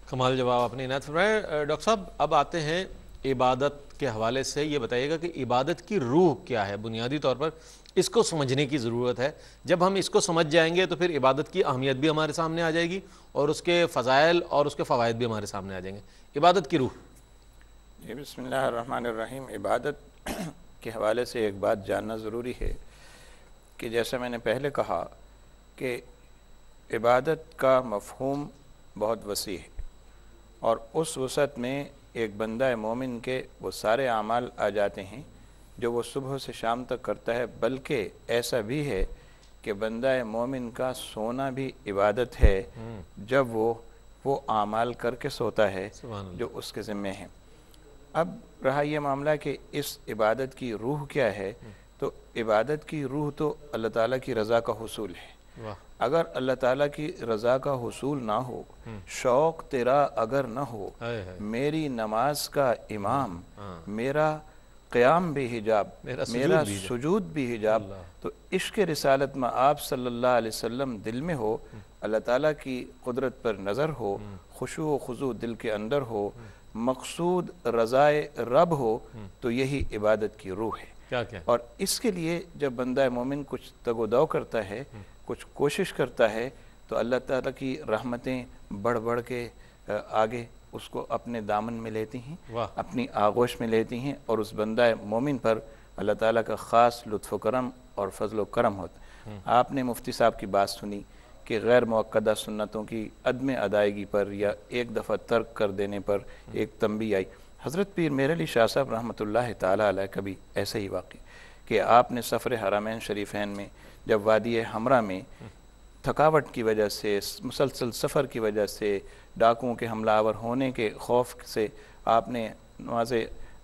کمال جواب آپ نے عنایت فرمایا۔ ڈاکٹر صاحب اب آتے ہیں عبادت کے حوالے سے، یہ بتائیے گا کہ عبادت کی روح کیا ہے؟ بنیادی طور پر اس کو سمجھنے کی ضرورت ہے۔ جب ہم اس کو سمجھ جائیں گے تو پھر عبادت کی اہمیت بھی ہمارے سامنے آ جائے گی اور اس کے فضائل اور اس کے فوائد بھی ہمارے سامنے آ جائیں گے۔ عبادت کی روح۔ جی بسم اللہ الرحمن الرحیم۔ عبادت کے حوالے سے ایک بات جاننا ضروری ہے کہ جیسا میں نے پہلے کہا کہ عبادت کا مفہوم بہت وسیع ہے، اور اس وسعت میں ایک بندہ مومن کے وہ سارے اعمال آ جاتے ہیں جو وہ صبح سے شام تک کرتا ہے، بلکہ ایسا بھی ہے کہ بندہ مومن کا سونا بھی عبادت ہے جب وہ اعمال کر کے سوتا ہے جو اس کے ذمے ہیں۔ اب رہا یہ معاملہ کہ اس عبادت کی روح کیا ہے، تو عبادت کی روح تو اللہ تعالیٰ کی رضا کا حصول ہے۔ اگر اللہ تعالیٰ کی رضا کا حصول نہ ہو، شوق تیرا اگر نہ ہو، میری نماز کا امام، میرا قیام بھی حجاب، میرا سجود بھی حجاب، تو عشق رسالت میں آپ صلی اللہ علیہ وسلم دل میں ہو، اللہ تعالیٰ کی قدرت پر نظر ہو، خشوع و خضوع دل کے اندر ہو، مقصود رضائے رب ہو، تو یہی عبادت کی روح ہے۔ اور اس کے لیے جب بندہ مومن کچھ تگ و دو کرتا ہے، کچھ کوشش کرتا ہے، تو اللہ تعالیٰ کی رحمتیں بڑھ بڑھ کے آگے اس کو اپنے دامن میں لیتی ہیں، اپنی آغوش میں لیتی ہیں، اور اس بندہ مومن پر اللہ تعالیٰ کا خاص لطف و کرم اور فضل و کرم ہوتا ہے۔ آپ نے مفتی صاحب کی بات سنی کہ غیر موقدہ سنتوں کی عدم ادائیگی پر یا ایک دفعہ ترک کر دینے پر ایک تنبیہ آئی۔ حضرت پیر میر علی شاہ صاحب رحمۃ اللہ تعالیٰ علیہ کبھی ایسے ہی واقع کہ آپ نے سفر حرمین شریفین میں جب وادی حمرہ میں تھکاوٹ کی وجہ سے، مسلسل سفر کی وجہ سے، ڈاکوؤں کے حملہ آور ہونے کے خوف سے آپ نے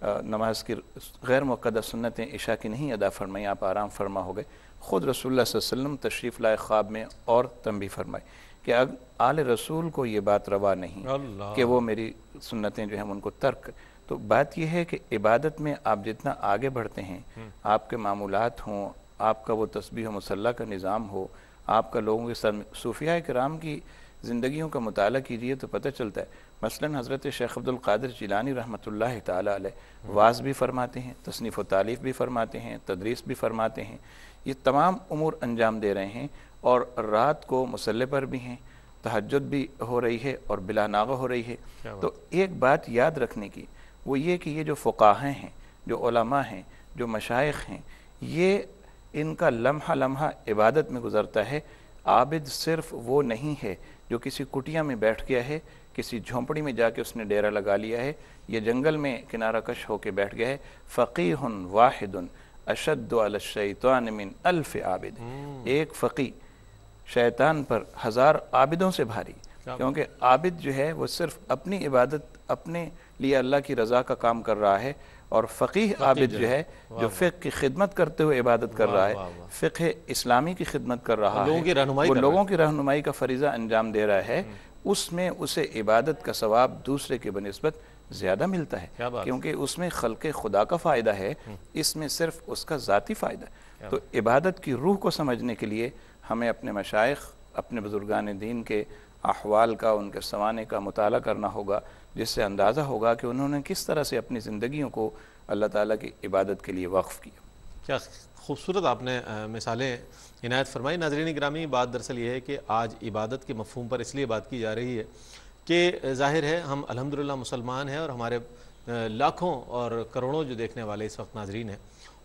نماز کی غیر موقدہ سنتیں عشاء کی نہیں ادا فرمائی، آپ آرام فرما ہو گئے۔ خود رسول اللہ صلی اللہ علیہ وسلم تشریف لائے خواب میں اور تنبیہ فرمائی کہ آل رسول کو یہ بات روا نہیں کہ وہ میری سنتیں جو ہیں ان کو ترک۔ تو بات یہ ہے کہ عبادت میں آپ جتنا آگے بڑھتے ہیں، آپ کے معمولات ہوں، آپ کا وہ تسبیح و مصلی کا نظام ہو، آپ کا لوگوں کے ساتھ صوفیاء کرام کی زندگیوں کا مطالعہ کیجئے تو پتہ چلتا ہے۔ مثلا حضرت شیخ عبد القادر جیلانی رحمۃ اللہ تعالیٰ علیہ واعظ بھی فرماتے ہیں، تصنیف و تالیف بھی فرماتے ہیں، تدریس بھی فرماتے ہیں، یہ تمام امور انجام دے رہے ہیں، اور رات کو مصلی پر بھی ہیں، تہجد بھی ہو رہی ہے اور بلا ناغہ ہو رہی ہے۔ تو ایک بات یاد رکھنے کی وہ یہ کہ یہ جو فقاہے ہیں، جو علماء ہیں، جو مشائخ ہیں، یہ ان کا لمحہ لمحہ عبادت میں گزرتا ہے۔ عابد صرف وہ نہیں ہے جو کسی کٹیا میں بیٹھ گیا ہے، کسی جھونپڑی میں جا کے اس نے ڈیرا لگا لیا ہے، یا جنگل میں کنارہ کش ہو کے بیٹھ گیا ہے۔ فقیہ واحد اشد علی الشیطان من الف عابد، ایک فقی شیطان پر 1000 عابدوں سے بھاری، کیونکہ عابد جو ہے وہ صرف اپنی عبادت اپنے لیے اللہ کی رضا کا کام کر رہا ہے، اور فقیہ عابد جو ہے جو فقہ کی خدمت کرتے ہوئے عبادت کر رہا ہے، فقہ اسلامی کی خدمت کر رہا ہے، وہ لوگوں کی رہنمائی کا فریضہ انجام دے رہا ہے، اس میں اسے عبادت کا ثواب دوسرے کے بنسبت زیادہ ملتا ہے، کیونکہ اس میں خلق خدا کا فائدہ ہے، اس میں صرف اس کا ذاتی فائدہ ہے۔ تو عبادت کی روح کو سمجھنے کے لیے ہمیں اپنے مشائخ، اپنے بزرگان دین کے احوال کا، ان کے سوانے کا مطالعہ کرنا ہوگا، جس سے اندازہ ہوگا کہ انہوں نے کس طرح سے اپنی زندگیوں کو اللہ تعالیٰ کی عبادت کے لیے وقف کیا۔ کیا خوبصورت آپ نے مثالیں عنایت فرمائی۔ ناظرین گرامی، بات دراصل یہ ہے کہ آج عبادت کے مفہوم پر اس لیے بات کی جا رہی ہے کہ ظاہر ہے ہم الحمدللہ مسلمان ہیں، اور ہمارے لاکھوں اور کروڑوں جو دیکھنے والے اس وقت ناظرین ہیں،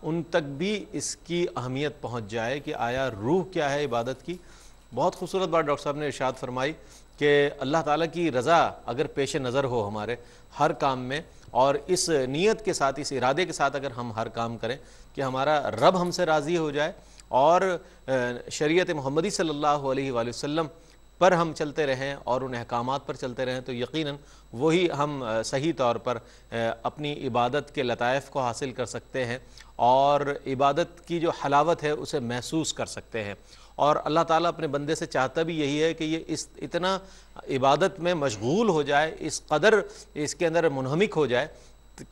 ان تک بھی اس کی اہمیت پہنچ جائے کہ آیا روح کیا ہے عبادت کی۔ بہت خوبصورت بات ڈاکٹر صاحب نے ارشاد فرمائی کہ اللہ تعالیٰ کی رضا اگر پیش نظر ہو ہمارے ہر کام میں، اور اس نیت کے ساتھ، اس ارادے کے ساتھ اگر ہم ہر کام کریں کہ ہمارا رب ہم سے راضی ہو جائے اور شریعت محمدی صلی اللہ علیہ وآلہ وسلم پر ہم چلتے رہیں اور ان احکامات پر چلتے رہیں، تو یقیناً وہی ہم صحیح طور پر اپنی عبادت کے لطائف کو حاصل کر سکتے ہیں، اور عبادت کی جو حلاوت ہے اسے محسوس کر سکتے ہیں۔ اور اللہ تعالیٰ اپنے بندے سے چاہتا بھی یہی ہے کہ یہ اتنا عبادت میں مشغول ہو جائے، اس قدر اس کے اندر منہمک ہو جائے،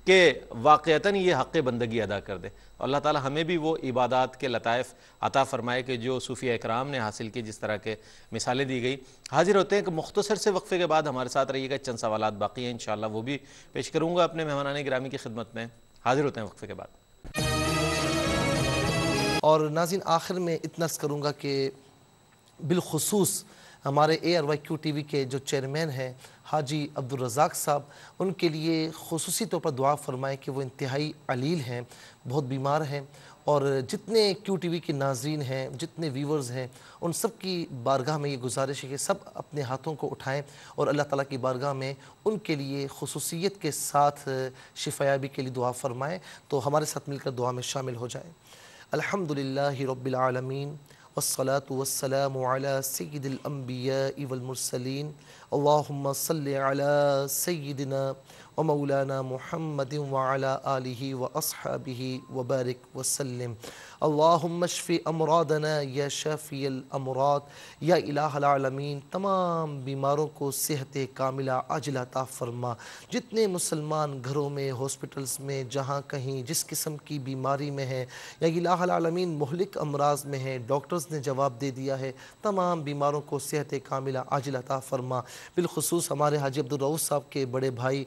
کہ واقعتاً یہ حق بندگی ادا کر دے. اللہ تعالی ہمیں بھی وہ عبادات کے لطائف عطا فرمائے کہ جو صوفیہ اکرام نے حاصل کی، جس طرح کے مثالیں دی گئی. حاضر ہوتے ہیں کہ مختصر سے وقفے کے بعد ہمارے ساتھ رہیے گا، چند سوالات باقی ہیں انشاءاللہ وہ بھی پیش کروں گا اپنے مہمانان گرامی کی خدمت میں. حاضر ہوتے ہیں وقفے کے بعد. اور ناظرین آخر میں اتنا عرض کروں گا کہ بالخصوص ہمارے ARYQ TV کے جو چیئرمین ہیں حاجی عبدالرزاق صاحب، ان کے لیے خصوصی طور پر دعا فرمائیں کہ وہ انتہائی علیل ہیں، بہت بیمار ہیں، اور جتنے QTV کے ناظرین ہیں، جتنے ویورز ہیں، ان سب کی بارگاہ میں یہ گزارش ہے کہ سب اپنے ہاتھوں کو اٹھائیں اور اللہ تعالیٰ کی بارگاہ میں ان کے لیے خصوصیت کے ساتھ شفایابی کے لیے دعا فرمائیں. تو ہمارے ساتھ مل کر دعا میں شامل ہو جائیں. الحمدللہ رب العالمین والصلاة والسلام على سید الانبیاء والمرسلین. اللہم صلی علی سیدنا ومولانا محمد وعلى آلہ واصحابہ وبارک وسلم. اللہم اشف امراضنا یا شافی الامراض، یا الہ العالمین تمام بیماروں کو صحت کاملہ عاجلہ عطا فرما. جتنے مسلمان گھروں میں، ہاسپٹلز میں، جہاں کہیں جس قسم کی بیماری میں ہیں یا الہ العالمین مہلک امراض میں ہیں، ڈاکٹرز نے جواب دے دیا ہے، تمام بیماروں کو صحت کاملہ عاجلہ عطا فرما. بالخصوص ہمارے حاجی عبدالرؤوف صاحب کے بڑے بھائی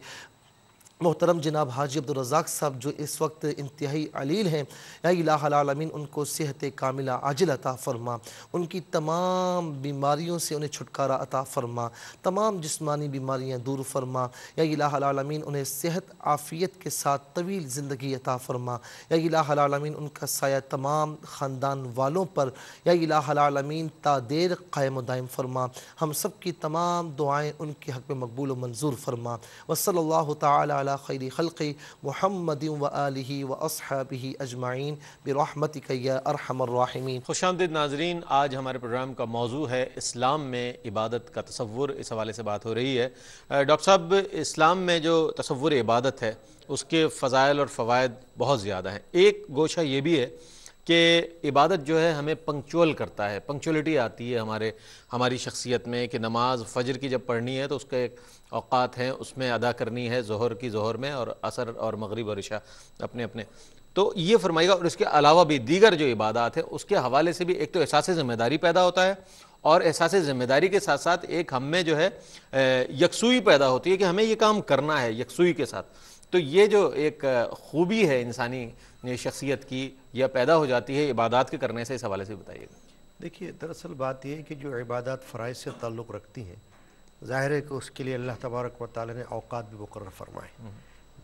محترم جناب حاجی عبدالرزاق صاحب جو اس وقت انتہائی علیل ہیں، یا الہ العالمین ان کو صحت کاملہ عاجل عطا فرما، ان کی تمام بیماریوں سے انہیں چھٹکارا عطا فرما، تمام جسمانی بیماریاں دور فرما. یا الہ العالمین انہیں صحت عافیت کے ساتھ طویل زندگی عطا فرما. یا الہ العالمین ان کا سایہ تمام خاندان والوں پر یا الہ العالمین تا دیر قائم و دائم فرما. ہم سب کی تمام دعائیں ان کے حق میں مقبول و منظور فرما. وصلی اللہ تعالی علی خیر خلق محمد و آلہ و اصحابہ اجمعین برحمتک یا ارحم الراحمین. خوش آمدید ناظرین، آج ہمارے پروگرام کا موضوع ہے اسلام میں عبادت کا تصور. اس حوالے سے بات ہو رہی ہے. ڈاکٹر صاحب، اسلام میں جو تصور عبادت ہے اس کے فضائل اور فوائد بہت زیادہ ہیں. ایک گوشہ یہ بھی ہے کہ عبادت جو ہے ہمیں پنکچول کرتا ہے، پنکچولیٹی آتی ہے ہماری شخصیت میں کہ نماز فجر کی جب پڑھنی ہے تو اس کے ایک اوقات ہیں، اس میں ادا کرنی ہے، ظہر کی ظہر میں، اور عصر اور مغرب اور عشاء اپنے اپنے. تو یہ فرمائے گا. اور اس کے علاوہ بھی دیگر جو عبادات ہیں اس کے حوالے سے بھی ایک تو احساس ذمہ داری پیدا ہوتا ہے، اور احساس ذمہ داری کے ساتھ ساتھ ایک ہم میں جو ہے یکسوئی پیدا ہوتی ہے کہ ہمیں یہ کام کرنا ہے یکسوئی کے ساتھ. تو یہ جو ایک خوبی ہے انسانی شخصیت کی، یہ پیدا ہو جاتی ہے عبادات کے کرنے سے. اس حوالے سے بتائیے گا. دیکھیے، دراصل بات یہ ہے کہ جو عبادات فرائض سے تعلق رکھتی ہیں، ظاہر ہے کہ اس کے لیے اللہ تبارک و تعالی نے اوقات بھی مقرر فرمائے،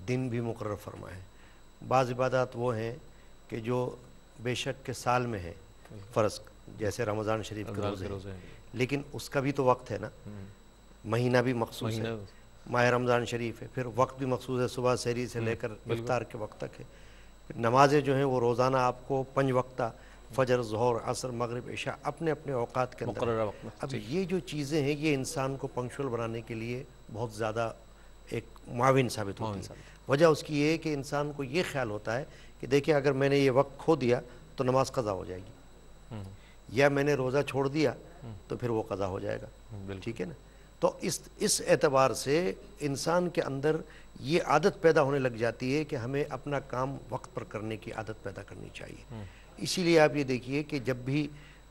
دن بھی مقرر فرمائے. بعض عبادات وہ ہیں کہ جو بے شک کے سال میں ہیں، فرض جیسے رمضان شریف کے روزے ہیں، لیکن اس کا بھی تو وقت ہے نا، مہینہ بھی مخصوص ہے. ماہ رمضان شریف ہے، پھر وقت بھی مخصوص ہے، صبح سحری سے لے کر افطار کے وقت تک ہے. پھر نمازیں جو ہیں وہ روزانہ آپ کو 5 وقتہ، فجر، ظہر، عصر، مغرب، عشاء اپنے اپنے اوقات کے اندر مقررہ وقت میں. اب یہ جو چیزیں ہیں یہ انسان کو پنکچول بنانے کے لیے بہت زیادہ ایک معاون ثابت ہوتی ہے. وجہ اس کی یہ ہے کہ انسان کو یہ خیال ہوتا ہے کہ دیکھیں اگر میں نے یہ وقت کھو دیا تو نماز قضا ہو جائے گی، یا میں نے روزہ چھوڑ دیا تو پھر وہ قضا ہو جائے گا. ٹھیک ہے نا. تو اس اعتبار سے انسان کے اندر یہ عادت پیدا ہونے لگ جاتی ہے کہ ہمیں اپنا کام وقت پر کرنے کی عادت پیدا کرنی چاہیے. اسی لیے آپ یہ دیکھیے کہ جب بھی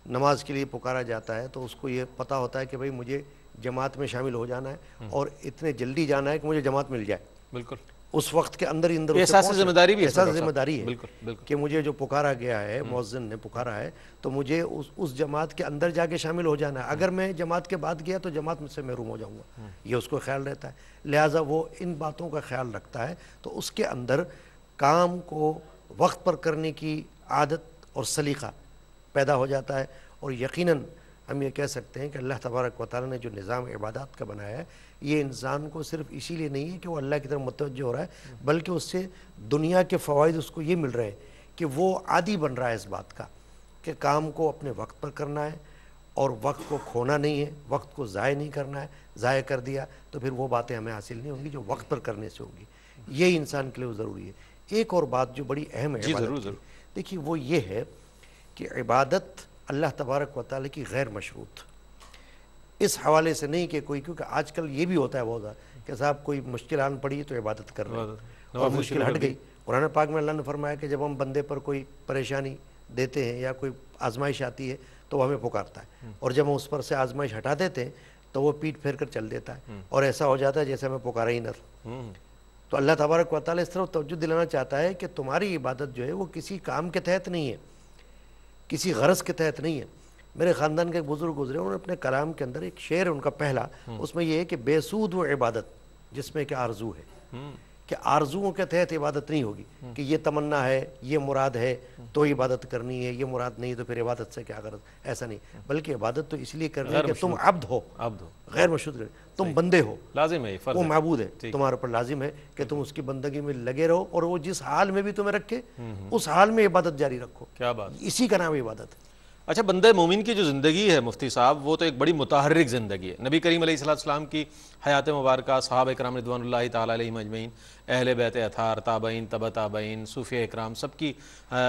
نماز کے لیے پکارا جاتا ہے تو اس کو یہ پتہ ہوتا ہے کہ بھئی مجھے جماعت میں شامل ہو جانا ہے اور اتنے جلدی جانا ہے کہ مجھے جماعت مل جائے. بالکل. اس وقت کے اندر احساس ذمہ داری بھی احساس ذمہ داری ہے. بالکل بالکل. کہ مجھے جو پکارا گیا ہے، مؤذن نے پکارا ہے، تو مجھے اس جماعت کے اندر جا کے شامل ہو جانا ہے. اگر میں جماعت کے بعد گیا تو جماعت مجھ سے محروم ہو جاؤں گا. یہ اس کو خیال رہتا ہے. لہٰذا وہ ان باتوں کا خیال رکھتا ہے. تو اس کے اندر کام کو وقت پر کرنے کی عادت اور سلیقہ پیدا ہو جاتا ہے. اور یقیناً ہم یہ کہہ سکتے ہیں کہ اللہ تبارک و تعالی نے جو نظام عبادات کا بنایا ہے یہ انسان کو صرف اسی لیے نہیں ہے کہ وہ اللہ کی طرف متوجہ ہو رہا ہے، بلکہ اس سے دنیا کے فوائد اس کو یہ مل رہے ہیں کہ وہ عادی بن رہا ہے اس بات کا کہ کام کو اپنے وقت پر کرنا ہے اور وقت کو کھونا نہیں ہے، وقت کو ضائع نہیں کرنا ہے. ضائع کر دیا تو پھر وہ باتیں ہمیں حاصل نہیں ہوں گی جو وقت پر کرنے سے ہوں گی. یہ انسان کے لیے ضروری ہے. ایک اور بات جو بڑی اہم ہے عبادت کی، دیکھیے وہ یہ ہے کہ عبادت اللہ تبارک و تعالی کی غیر مشروط. اس حوالے سے نہیں کہ کوئی، کیونکہ آج کل یہ بھی ہوتا ہے بہت زیادہ کہ صاحب کوئی مشکل آن پڑی تو عبادت کر رہے ہیں. اور مشکل ہٹ گئی۔ قرآن پاک میں اللہ نے فرمایا کہ جب ہم بندے پر کوئی پریشانی دیتے ہیں یا کوئی آزمائش آتی ہے تو وہ ہمیں پکارتا ہے، اور جب ہم اس پر سے آزمائش ہٹا دیتے ہیں تو وہ پیٹ پھیر کر چل دیتا ہے اور ایسا ہو جاتا ہے جیسے ہمیں پکارا ہی نہ تھا۔ تو اللہ تبارک و تعالیٰ اس طرح توجہ دلانا چاہتا ہے کہ تمہاری عبادت جو ہے وہ کسی کام کے تحت نہیں ہے، کسی غرض کے تحت نہیں ہے۔ میرے خاندان کے ایک بزرگ گزرے، انہوں نے اپنے کلام کے اندر ایک شعر ان کا پہلا، اس میں یہ ہے کہ بے سود و عبادت جس میں کہ آرزو ہے، کہ آرزوؤں کے تحت عبادت نہیں ہوگی کہ یہ تمنا ہے، یہ مراد ہے تو عبادت کرنی ہے، یہ مراد نہیں تو پھر عبادت سے کیا غرض، ایسا نہیں، بلکہ عبادت تو اس لیے کرنی ہے کہ تم عبد ہو، غیر مشہود، تم بندے ہو، لازم ہے، وہ معبود ہے، تمہارے پر لازم ہے کہ تم اس کی بندگی میں لگے رہو، اور وہ جس حال میں بھی تمہیں رکھے اس حال میں عبادت جاری رکھو۔ کیا بات، اسی کا نام عبادت ہے۔ اچھا، بندہ مومن کی جو زندگی ہے مفتی صاحب، وہ تو ایک بڑی متحرک زندگی ہے۔ نبی کریم علیہ السلام کی حیات مبارکہ، صحابہ کرام رضوان اللہ تعالیٰ علیہم اجمعین، اہل بیت اطہار، تابعین، تبع تابعین، صوفیہ اکرام، سب کی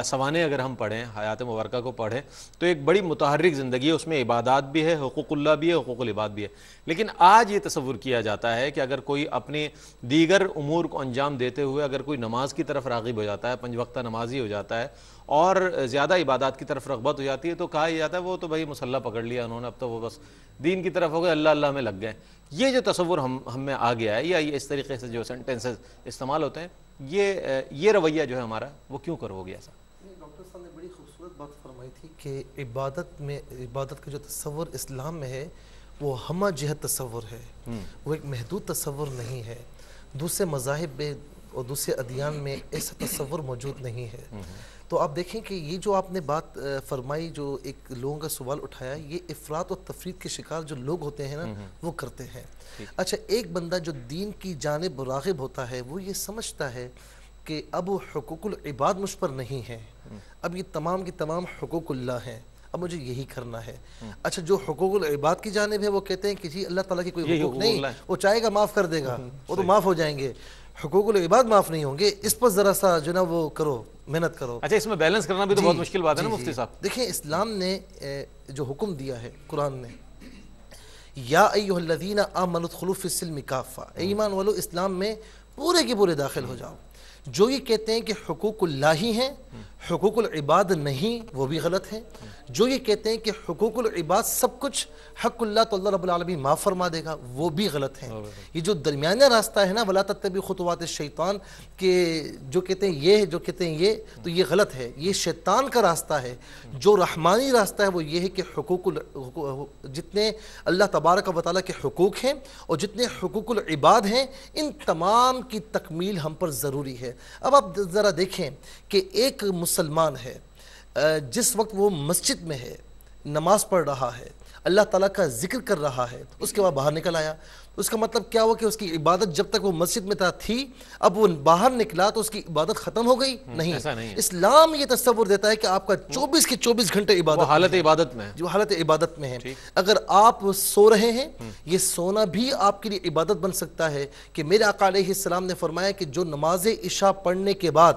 سوانح اگر ہم پڑھیں، حیات مبارکہ کو پڑھیں تو ایک بڑی متحرک زندگی ہے، اس میں عبادات بھی ہے، حقوق اللہ بھی ہے، حقوق العباد بھی ہے۔ لیکن آج یہ تصور کیا جاتا ہے کہ اگر کوئی اپنے دیگر امور کو انجام دیتے ہوئے اگر کوئی نماز کی طرف راغب ہو جاتا ہے، 5 وقتہ نمازی ہو جاتا ہے اور زیادہ عبادات کی طرف رغبت ہو جاتی ہے، تو کہا یہ جاتا ہے وہ تو بھائی مسلح پکڑ لیا انہوں نے، اب تو وہ بس دین کی طرف ہو گئے، اللہ اللہ میں لگ گئے۔ یہ جو تصور ہم میں آ گیا ہے، یا یہ اس طریقے سے جو سینٹنسز استعمال ہوتے ہیں، یہ رویہ جو ہے ہمارا وہ کیوں کر ہو گیا ایسا؟ ڈاکٹر صاحب نے بڑی خوبصورت بات فرمائی تھی کہ عبادت کا جو تصور اسلام میں ہے وہ ہمہ جہت تصور ہے، وہ ایک محدود تصور نہیں ہے۔ دوسرے مذاہب میں اور دوسرے ادیان میں ایسا تصور موجود نہیں ہے۔ تو آپ دیکھیں کہ یہ جو آپ نے بات فرمائی، جو ایک لوگوں کا سوال اٹھایا، یہ افراط اور تفریط کے شکار جو لوگ ہوتے ہیں نا وہ کرتے ہیں۔ اچھا، ایک بندہ جو دین کی جانب راغب ہوتا ہے وہ یہ سمجھتا ہے کہ اب حقوق العباد مجھ پر نہیں ہے، اب یہ تمام کی تمام حقوق اللہ ہیں، اب مجھے یہی کرنا ہے۔ اچھا، جو حقوق العباد کی جانب ہے وہ کہتے ہیں کہ جی اللہ تعالیٰ کی کوئی حقوق نہیں، وہ چاہے گا معاف کر دے گا، وہ تو معاف ہو جائیں گے، حقوق العباد معاف نہیں ہوں گے، اس پر ذرا سا جو نا وہ کرو، محنت کرو۔ اچھا، اس میں بیلنس کرنا بھی تو بہت مشکل بات ہے نا مفتی صاحب۔ دیکھیں، اسلام نے جو حکم دیا ہے قرآن نے، یا ایھا الذین آمنوا ادخلوا فی السلم کافہ، ایمان والو اسلام میں پورے کے پورے داخل ہو جاؤ۔ جو یہ کہتے ہیں کہ حقوق اللہ ہی ہیں، حقوق العباد نہیں، وہ بھی غلط ہے۔ جو یہ کہتے ہیں کہ حقوق العباد سب کچھ حق اللہ تو اللہ رب العالمین معاف فرما دے گا، وہ بھی غلط ہے۔ یہ جو درمیانہ راستہ ہے نا، ولا تتبعوا خطوات الشیطان، کہ جو کہتے ہیں یہ، جو کہتے ہیں یہ، تو یہ غلط ہے، یہ شیطان کا راستہ ہے۔ جو رحمانی راستہ ہے وہ یہ ہے کہ جتنے اللہ تبارک و تعالیٰ کے حقوق ہیں اور جتنے حقوق العباد ہیں، ان تمام کی تکمیل ہم پر ضروری ہے۔ اب آپ ذرا دیکھیں کہ ایک مسلمان ہے، جس وقت وہ مسجد میں ہے، نماز پڑھ رہا ہے، اللہ تعالیٰ کا ذکر کر رہا ہے، اس کے بعد باہر نکل آیا، اس کا مطلب کیا ہوا کہ اس کی عبادت جب تک وہ مسجد میں تھی، اب وہ باہر نکلا تو اس کی عبادت ختم ہو گئی؟ نہیں۔ اسلام یہ تصور دیتا ہے کہ آپ کا 24 کے 24 گھنٹے عبادت، حالت عبادت میں، جو حالت عبادت میں ہے۔ اگر آپ سو رہے ہیں، یہ سونا بھی آپ کے لیے عبادت بن سکتا ہے، کہ میرے آقا علیہ السلام نے فرمایا کہ جو نماز عشاء پڑھنے کے بعد،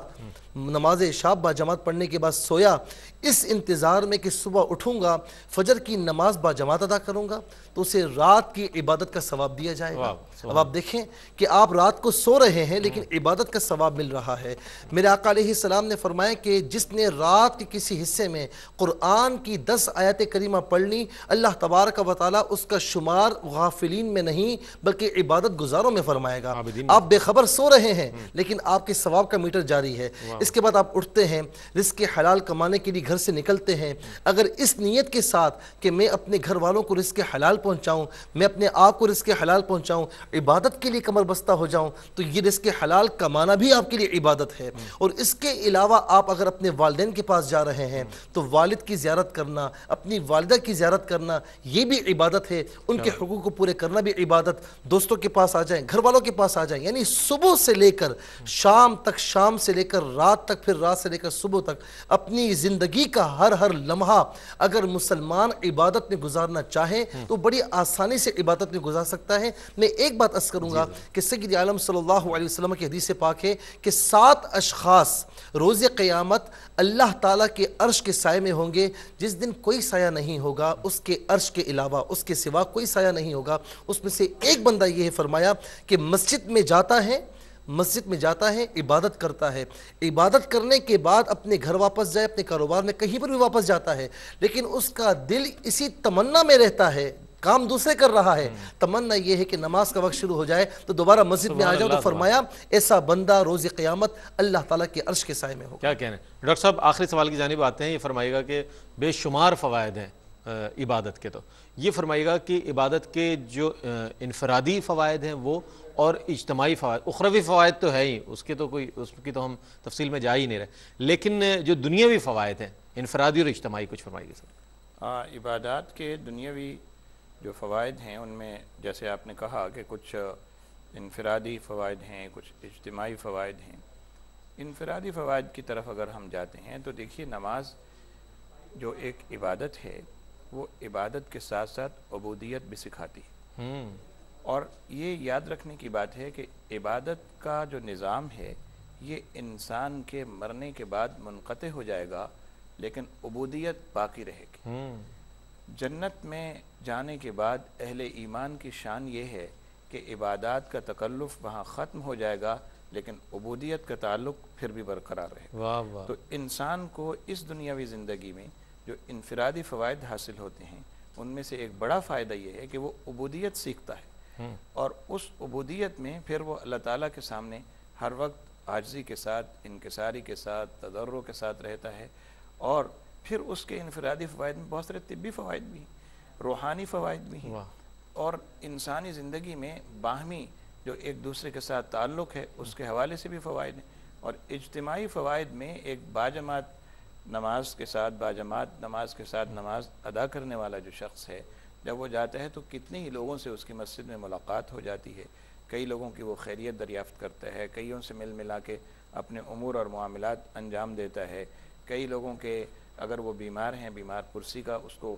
نماز عشاء با جماعت پڑھنے کے بعد سویا، اس انتظار میں کہ صبح اٹھوں گا، فجر کی نماز با جماعت ادا کروں گا، تو اسے رات کی عبادت کا ثواب دیا جائے گا۔ اب آپ دیکھیں کہ آپ رات کو سو رہے ہیں لیکن عبادت کا ثواب مل رہا ہے۔ میرے آقا علیہ السلام نے فرمایا کہ جس نے رات کے کسی حصے میں قرآن کی 10 آیات کریمہ پڑھ لی، اللہ تبارک و تعالیٰ اس کا شمار غافلین میں نہیں بلکہ عبادت گزاروں میں فرمائے گا۔ آپ بے خبر سو رہے ہیں لیکن آپ کے ثواب کا میٹر جاری ہے۔ اس کے بعد آپ اٹھتے ہیں، رزق حلال کمانے کے لیے گھر سے نکلتے ہیں، اگر اس نیت کے ساتھ کہ میں اپنے گھر والوں کو رزق حلال پہنچاؤں، میں اپنے آپ کو رزق حلال پہنچاؤں، عبادت کے لیے کمر بستہ ہو جاؤں، تو یہ رزق حلال کمانا بھی آپ کے لیے عبادت ہے۔ اور اس کے علاوہ آپ اگر اپنے والدین کے پاس جا رہے ہیں تو والد کی زیارت کرنا، اپنی والدہ کی زیارت کرنا، یہ بھی عبادت ہے۔ ان کے حقوق کو پورے کرنا بھی عبادت۔ دوستوں کے پاس آ جائیں، گھر والوں کے پاس آ جائیں، یعنی صبح سے لے کر شام تک، شام سے لے کر رات تک، پھر رات سے لے کر صبح تک، اپنی زندگی کا ہر لمحہ اگر مسلمان عبادت میں گزارنا چاہے تو بڑی آسانی سے عبادت میں گزار سکتا ہے۔ میں ایک بات عرض کروں گا کہ سید عالم صلی اللہ علیہ وسلم کی حدیث پاک ہے کہ 7 اشخاص روز قیامت اللہ تعالیٰ کے عرش کے سائے میں ہوں گے، جس دن کوئی سایہ نہیں ہوگا اس کے عرش کے علاوہ، اس کے سوا کوئی سایہ نہیں ہوگا۔ اس میں سے ایک بندہ یہ فرمایا کہ مسجد میں جاتا ہے، مسجد میں جاتا ہے، عبادت کرتا ہے، عبادت کرنے کے بعد اپنے گھر واپس جائے، اپنے کاروبار میں کہیں پر بھی واپس جاتا ہے، لیکن اس کا دل اسی تمنا میں رہتا ہے، کام دوسرے کر رہا ہے، تمنا یہ ہے کہ نماز کا وقت شروع ہو جائے تو دوبارہ مسجد میں آ جاؤ، تو فرمایا ایسا بندہ روز قیامت اللہ تعالیٰ کے عرش کے سائے میں ہوگا۔ کیا کہنا ہے ڈاکٹر صاحب، آخری سوال کی جانب آتے ہیں۔ یہ فرمائیے گا کہ بے شمار فوائد ہیں عبادت کے، تو یہ فرمائیے گا کہ عبادت کے جو انفرادی فوائد ہیں وہ اور اجتماعی فوائد، اخروی فوائد تو ہے ہی، اس کی تو ہم تفصیل میں جا ہی نہیں رہے، لیکن جو دنیاوی فوائد ہیں انفرادی اور اجتماعی، کچھ فرمائیے سر۔ عبادات کے دنیاوی جو فوائد ہیں ان میں جیسے آپ نے کہا کہ کچھ انفرادی فوائد ہیں، کچھ اجتماعی فوائد ہیں۔ انفرادی فوائد کی طرف اگر ہم جاتے ہیں تو دیکھیے، نماز جو ایک عبادت ہے وہ عبادت کے ساتھ ساتھ عبودیت بھی سکھاتی ہے، اور یہ یاد رکھنے کی بات ہے کہ عبادت کا جو نظام ہے یہ انسان کے مرنے کے بعد منقطع ہو جائے گا، لیکن عبودیت باقی رہے گی۔ جنت میں جانے کے بعد اہل ایمان کی شان یہ ہے کہ عبادات کا تکلف وہاں ختم ہو جائے گا، لیکن عبودیت کا تعلق پھر بھی برقرار رہے گا۔ تو انسان کو اس دنیاوی زندگی میں جو انفرادی فوائد حاصل ہوتے ہیں ان میں سے ایک بڑا فائدہ یہ ہے کہ وہ عبودیت سیکھتا ہے، اور اس عبودیت میں پھر وہ اللہ تعالیٰ کے سامنے ہر وقت عاجزی کے ساتھ، انکساری کے ساتھ، تضرع کے ساتھ رہتا ہے، اور پھر اس کے انفرادی فوائد میں بہت سارے طبی فوائد بھی ہیں، روحانی فوائد بھی ہیں، اور انسانی زندگی میں باہمی جو ایک دوسرے کے ساتھ تعلق ہے اس کے حوالے سے بھی فوائد ہیں۔ اور اجتماعی فوائد میں ایک باجماعت نماز کے ساتھ نماز ادا کرنے والا جو شخص ہے، جب وہ جاتا ہے تو کتنے ہی لوگوں سے اس کی مسجد میں ملاقات ہو جاتی ہے، کئی لوگوں کی وہ خیریت دریافت کرتا ہے، کئیوں سے مل ملا کے اپنے امور اور معاملات انجام دیتا ہے، کئی لوگوں کے اگر وہ بیمار ہیں، بیمار پرسی کا اس کو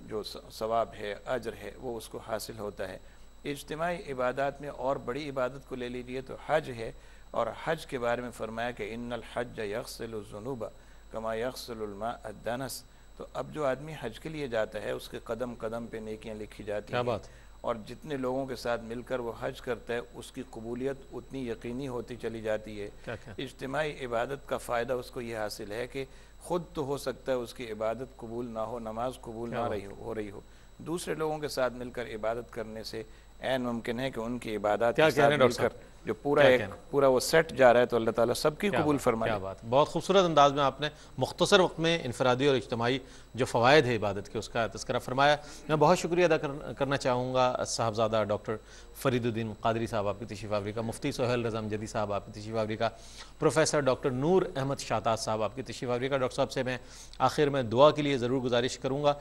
جو ثواب ہے، اجر ہے، وہ اس کو حاصل ہوتا ہے۔ اجتماعی عبادات میں اور بڑی عبادت کو لے لیجیے تو حج ہے، اور حج کے بارے میں فرمایا کہ ان الحج یغسل الذنوب کما یغسل الماء الدنس۔ تو اب جو آدمی حج کے لیے جاتا ہے اس کے قدم قدم پہ نیکیاں لکھی جاتی ہیں، اور جتنے لوگوں کے ساتھ مل کر وہ حج کرتا ہے اس کی قبولیت اتنی یقینی ہوتی چلی جاتی ہے۔ اجتماعی عبادت کا فائدہ اس کو یہ حاصل ہے کہ خود تو ہو سکتا ہے اس کی عبادت قبول نہ ہو، نماز قبول نہ ہو رہی ہو، دوسرے لوگوں کے ساتھ مل کر عبادت کرنے سے عین ممکن ہے کہ ان کی عبادات کے ساتھ مل کر جو پورا وہ سیٹ جا رہا ہے تو اللہ تعالیٰ سب کی قبول فرمائے۔ کیا بات، بہت خوبصورت انداز میں آپ نے مختصر وقت میں انفرادی اور اجتماعی جو فوائد ہے عبادت کے اس کا تذکرہ فرمایا۔ میں بہت شکریہ ادا کرنا چاہوں گا صاحبزادہ ڈاکٹر فرید الدین قادری صاحب آپ کی تشریف آوری کا، مفتی سہیل رضا امجدی صاحب آپ کی تشریف آوری کا، پروفیسر ڈاکٹر نور احمد شاہتاز صاحب آپ کی تشریف آوری کا۔ ڈاکٹر صاحب سے میں آخر میں دعا کے لیے ضرور گزارش کروں گا۔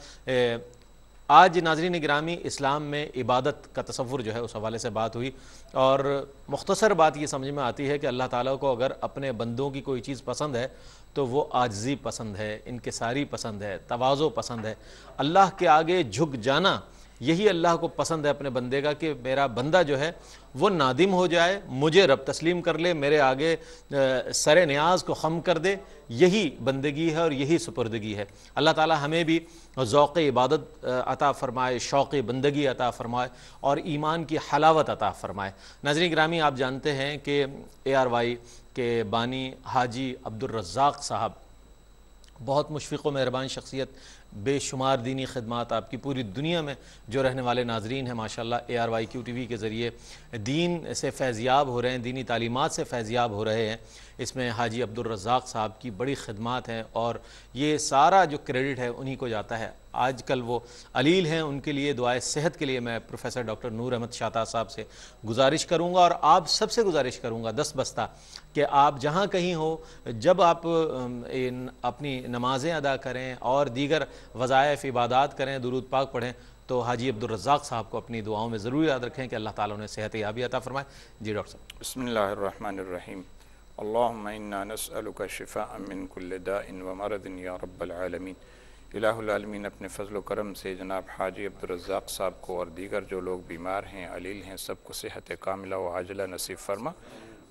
آج ناظرین گرامی اسلام میں عبادت کا تصور جو ہے اس حوالے سے بات ہوئی، اور مختصر بات یہ سمجھ میں آتی ہے کہ اللہ تعالیٰ کو اگر اپنے بندوں کی کوئی چیز پسند ہے تو وہ عاجزی پسند ہے، انکساری پسند ہے، تواضع پسند ہے، اللہ کے آگے جھک جانا یہی اللہ کو پسند ہے اپنے بندے کا، کہ میرا بندہ جو ہے وہ نادم ہو جائے، مجھے رب تسلیم کر لے، میرے آگے سر نیاز کو خم کر دے، یہی بندگی ہے اور یہی سپردگی ہے۔ اللہ تعالی ہمیں بھی ذوق عبادت عطا فرمائے، شوق بندگی عطا فرمائے، اور ایمان کی حلاوت عطا فرمائے۔ ناظرین گرامی، آپ جانتے ہیں کہ ARY کے بانی حاجی عبدالرزاق صاحب بہت مشفق و مہربان شخصیت، بے شمار دینی خدمات آپ کی پوری دنیا میں جو رہنے والے ناظرین ہیں ماشاءاللہ ARY QTV کے ذریعے دین سے فیضیاب ہو رہے ہیں، دینی تعلیمات سے فیضیاب ہو رہے ہیں۔ اس میں حاجی عبدالرزاق صاحب کی بڑی خدمات ہیں، اور یہ سارا جو کریڈٹ ہے انہی کو جاتا ہے۔ آج کل وہ علیل ہیں، ان کے لیے دعائے صحت کے لیے میں پروفیسر ڈاکٹر نور احمد شاہتاز صاحب سے گزارش کروں گا، اور آپ سب سے گزارش کروں گا دست بستہ کہ آپ جہاں کہیں ہو، جب آپ اپنی نمازیں ادا کریں اور دیگر وظائف عبادات کریں، درود پاک پڑھیں، تو حاجی عبدالرزاق صاحب کو اپنی دعاؤں میں ضرور یاد رکھیں کہ اللہ تعالیٰ انہیں صحت یابی عطا فرمائے۔ جی ڈاکٹر صاحب۔ بسم اللہ الرحمن الرحیم۔ اللہم انا نسألک شفاء من کل داء ومرض یا رب العالمین۔ الہ العالمین اپنے فضل و کرم سے جناب حاجی عبدالرزاق صاحب کو اور دیگر جو لوگ بیمار ہیں، علیل ہیں، سب کو صحت کاملہ و عاجلہ نصیب فرما،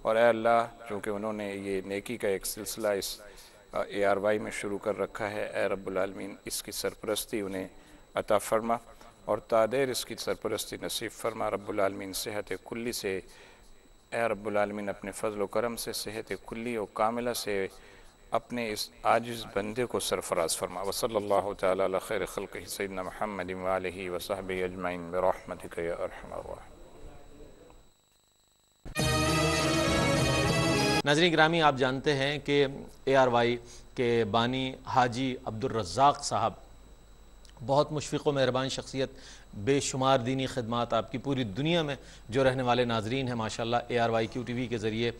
اور اے اللہ چونکہ انہوں نے یہ نیکی کا ایک سلسلہ اس ARY میں شروع کر رکھا ہے، اے رب العالمین اس کی سرپرستی انہیں عطا فرما، اور تا دیر اس کی سرپرستی نصیب فرما۔ رب العالمین صحت کلی سے اے رب العالمین اپنے فضل و کرم سے صحت کلی و کاملہ سے اپنے اس عاجز بندے کو سرفراز فرما وصلی اللہ تعالی علی خیر خلقہ سیدنا محمد وآلہ وصحبہ اجمعین برحمتک یا ارحم الراحمین۔ ناظرین گرامی، آپ جانتے ہیں کہ ARY کے بانی حاجی عبدالرزاق صاحب بہت مشفق و مہربان شخصیت، بے شمار دینی خدمات آپ کی پوری دنیا میں جو رہنے والے ناظرین ہیں ماشاءاللہ ARY QTV کے ذریعے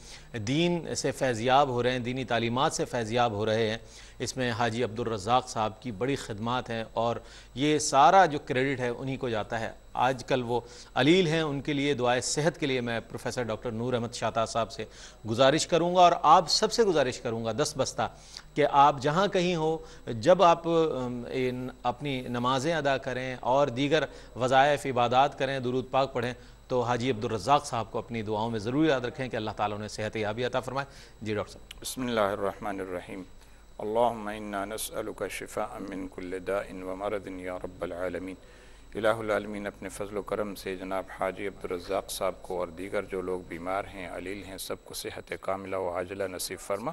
دین سے فیضیاب ہو رہے ہیں، دینی تعلیمات سے فیضیاب ہو رہے ہیں۔ اس میں حاجی عبدالرزاق صاحب کی بڑی خدمات ہیں اور یہ سارا جو کریڈٹ ہے انہی کو جاتا ہے۔ آج کل وہ علیل ہیں، ان کے لیے دعائے صحت کے لیے میں پروفیسر ڈاکٹر نور احمد شاطا صاحب سے گزارش کروں گا اور آپ سب سے گزارش کروں گا دست بستہ کہ آپ جہاں کہیں ہو، جب آپ اپنی نمازیں ادا کریں اور دیگر وظائف عبادات کریں، درود پاک پڑھیں، تو حاجی عبدالرزاق صاحب کو اپنی دعاؤں میں ضرور یاد رکھیں کہ اللہ تعالیٰ انہیں صحت یابی عطا فرمائے۔ جی ڈاکٹر صاحب۔ بسم اللہ الرحمن الرحیم۔ اللہم انا نسألک شفاء من کل داء ومرض یا رب العالمین۔ الہ العالمین اپنے فضل و کرم سے جناب حاجی عبدالرزاق صاحب کو اور دیگر جو لوگ بیمار ہیں، علیل ہیں، سب کو صحت کاملہ و عاجلہ نصیب فرما،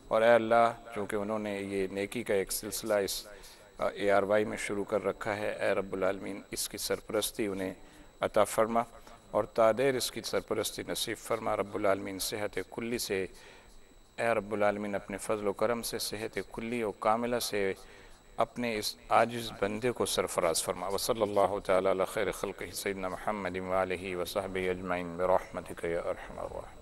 اور اے اللہ چونکہ انہوں نے یہ نیکی کا ایک سلسلہ اس ARY میں شروع کر رکھا ہے، اے رب العالمین اس کی سرپرستی انہیں عطا فرما اور تادیر اس کی سرپرستی نصیب فرما۔ رب العالمین صحت کلی سے، اے رب العالمین اپنے فضل و کرم سے صحت کلی و کاملہ سے اپنے اس عاجز بندے کو سرفراز فرما وصلی اللہ تعالی علی خیر خلقہ سیدنا محمد وآلہ وصحبہ اجمعین برحمتک یا ارحم الراحمین۔